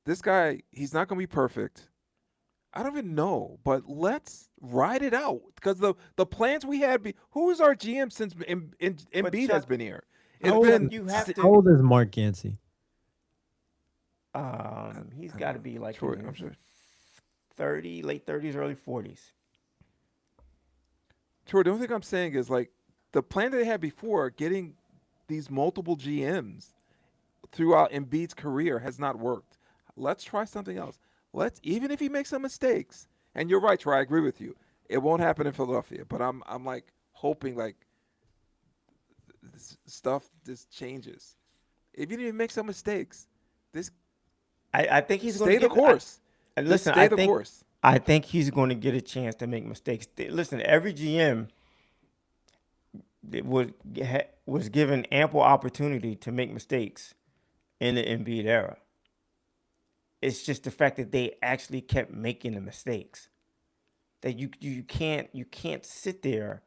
Speaker 2: this guy, he's not going to be perfect. I don't even know, but let's ride it out because the plans we had. Who is our GM since Embiid has
Speaker 5: Chuck,
Speaker 2: been here?
Speaker 1: How
Speaker 2: It's
Speaker 1: old-
Speaker 2: been
Speaker 5: you have
Speaker 1: How
Speaker 5: to.
Speaker 1: old is Mark Yancey?
Speaker 5: He's got to be like
Speaker 2: Troy,
Speaker 5: in
Speaker 2: I'm
Speaker 5: his
Speaker 2: sorry.
Speaker 5: 30, late 30s, early 40s.
Speaker 2: Troy, the only thing I'm saying is like the plan that they had before, getting these multiple GMs throughout Embiid's career has not worked. Let's try something else. Even if he makes some mistakes, and you're right, Troy, I agree with you. It won't happen in Philadelphia, but I'm like hoping like this stuff just changes. Even if he makes some mistakes, this
Speaker 5: I think he's going
Speaker 2: stay
Speaker 5: to
Speaker 2: the course.
Speaker 5: And
Speaker 2: Just
Speaker 5: listen,
Speaker 2: stay
Speaker 5: I
Speaker 2: the
Speaker 5: think
Speaker 2: course.
Speaker 5: I think he's going to get a chance to make mistakes. Listen, every GM was given ample opportunity to make mistakes in the Embiid era. It's just the fact that they actually kept making the mistakes. That you can't sit there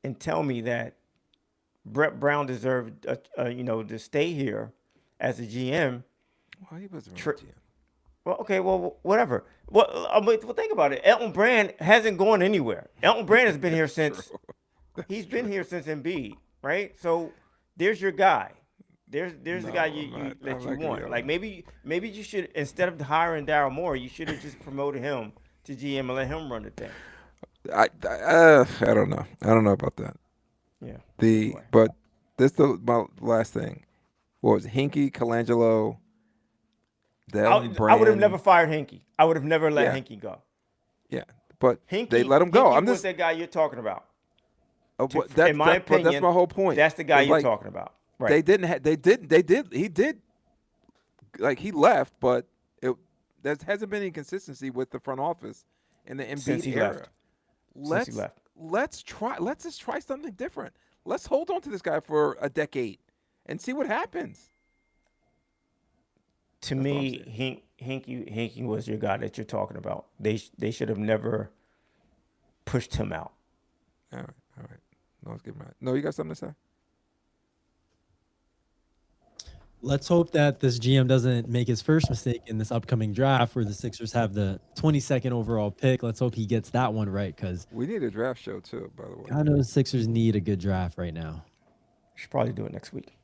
Speaker 5: and tell me that Brett Brown deserved to stay here as a GM.
Speaker 2: Well, he wasn't
Speaker 5: Tr-
Speaker 2: really GM.
Speaker 5: Well, okay, well, whatever. Well, think about it. Elton Brand hasn't gone anywhere. Elton Brand has been here since he's been here since Embiid, right? So there's your guy. There's the guy
Speaker 2: I'm not
Speaker 5: you
Speaker 2: gonna
Speaker 5: want.
Speaker 2: yell
Speaker 5: Like
Speaker 2: at
Speaker 5: maybe you should, instead of hiring Daryl Morey, you should have just promoted him to GM and let him run the thing.
Speaker 2: I don't know. I don't know about that.
Speaker 5: Yeah.
Speaker 2: But this my last thing. What was it? Hinkie, Colangelo, Brand.
Speaker 5: I would have never fired Hinkie. I would have never let
Speaker 2: Yeah.
Speaker 5: Hinkie go.
Speaker 2: Yeah, but
Speaker 5: Hinkie,
Speaker 2: they let him go.
Speaker 5: Hinkie
Speaker 2: I'm
Speaker 5: was
Speaker 2: just
Speaker 5: that guy you're talking about.
Speaker 2: but
Speaker 5: In my opinion,
Speaker 2: that's my whole point.
Speaker 5: That's the guy
Speaker 2: It's
Speaker 5: you're
Speaker 2: like,
Speaker 5: talking about. Right.
Speaker 2: They did. He did. Like he left, but there hasn't been any consistency with the front office in the
Speaker 5: Since
Speaker 2: Embiid
Speaker 5: he
Speaker 2: era.
Speaker 5: left. Since he left.
Speaker 2: Let's just try something different. Let's hold on to this guy for a decade and see what happens.
Speaker 5: To
Speaker 2: That's all I'm
Speaker 5: me, Hinkie was your guy that you're talking about. They should have never pushed him out.
Speaker 2: All right. No, let's get right. No, you got something to say?
Speaker 1: Let's hope that this GM doesn't make his first mistake in this upcoming draft where the Sixers have the 22nd overall pick. Let's hope he gets that one right because
Speaker 2: We need a draft show too, by the way.
Speaker 1: I know the Sixers need a good draft right now.
Speaker 5: Should probably do it next week.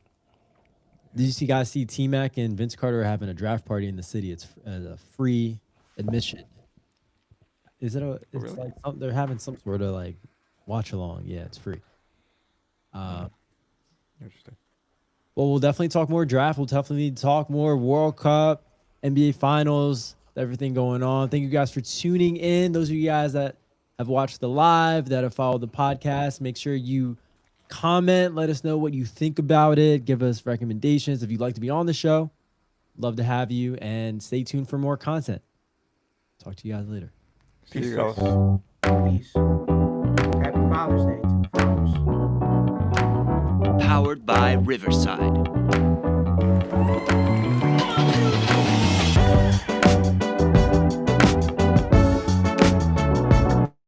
Speaker 1: Did you guys see T-Mac and Vince Carter are having a draft party in the city? It's a free admission. Is it a? It's
Speaker 2: really?
Speaker 1: like they're having some sort of like watch along. Yeah, it's free.
Speaker 2: Interesting.
Speaker 1: Well, we'll definitely talk more draft. We'll definitely talk more World Cup, NBA Finals, everything going on. Thank you guys for tuning in. Those of you guys that have watched the live, that have followed the podcast, make sure you comment. Let us know what you think about it. Give us recommendations. If you'd like to be on the show, love to have you. And stay tuned for more content. Talk to you guys later.
Speaker 2: See
Speaker 5: Peace,
Speaker 2: you guys.
Speaker 5: fellas.
Speaker 3: Peace. Happy Father's Day to the fathers.
Speaker 7: Powered by Riverside.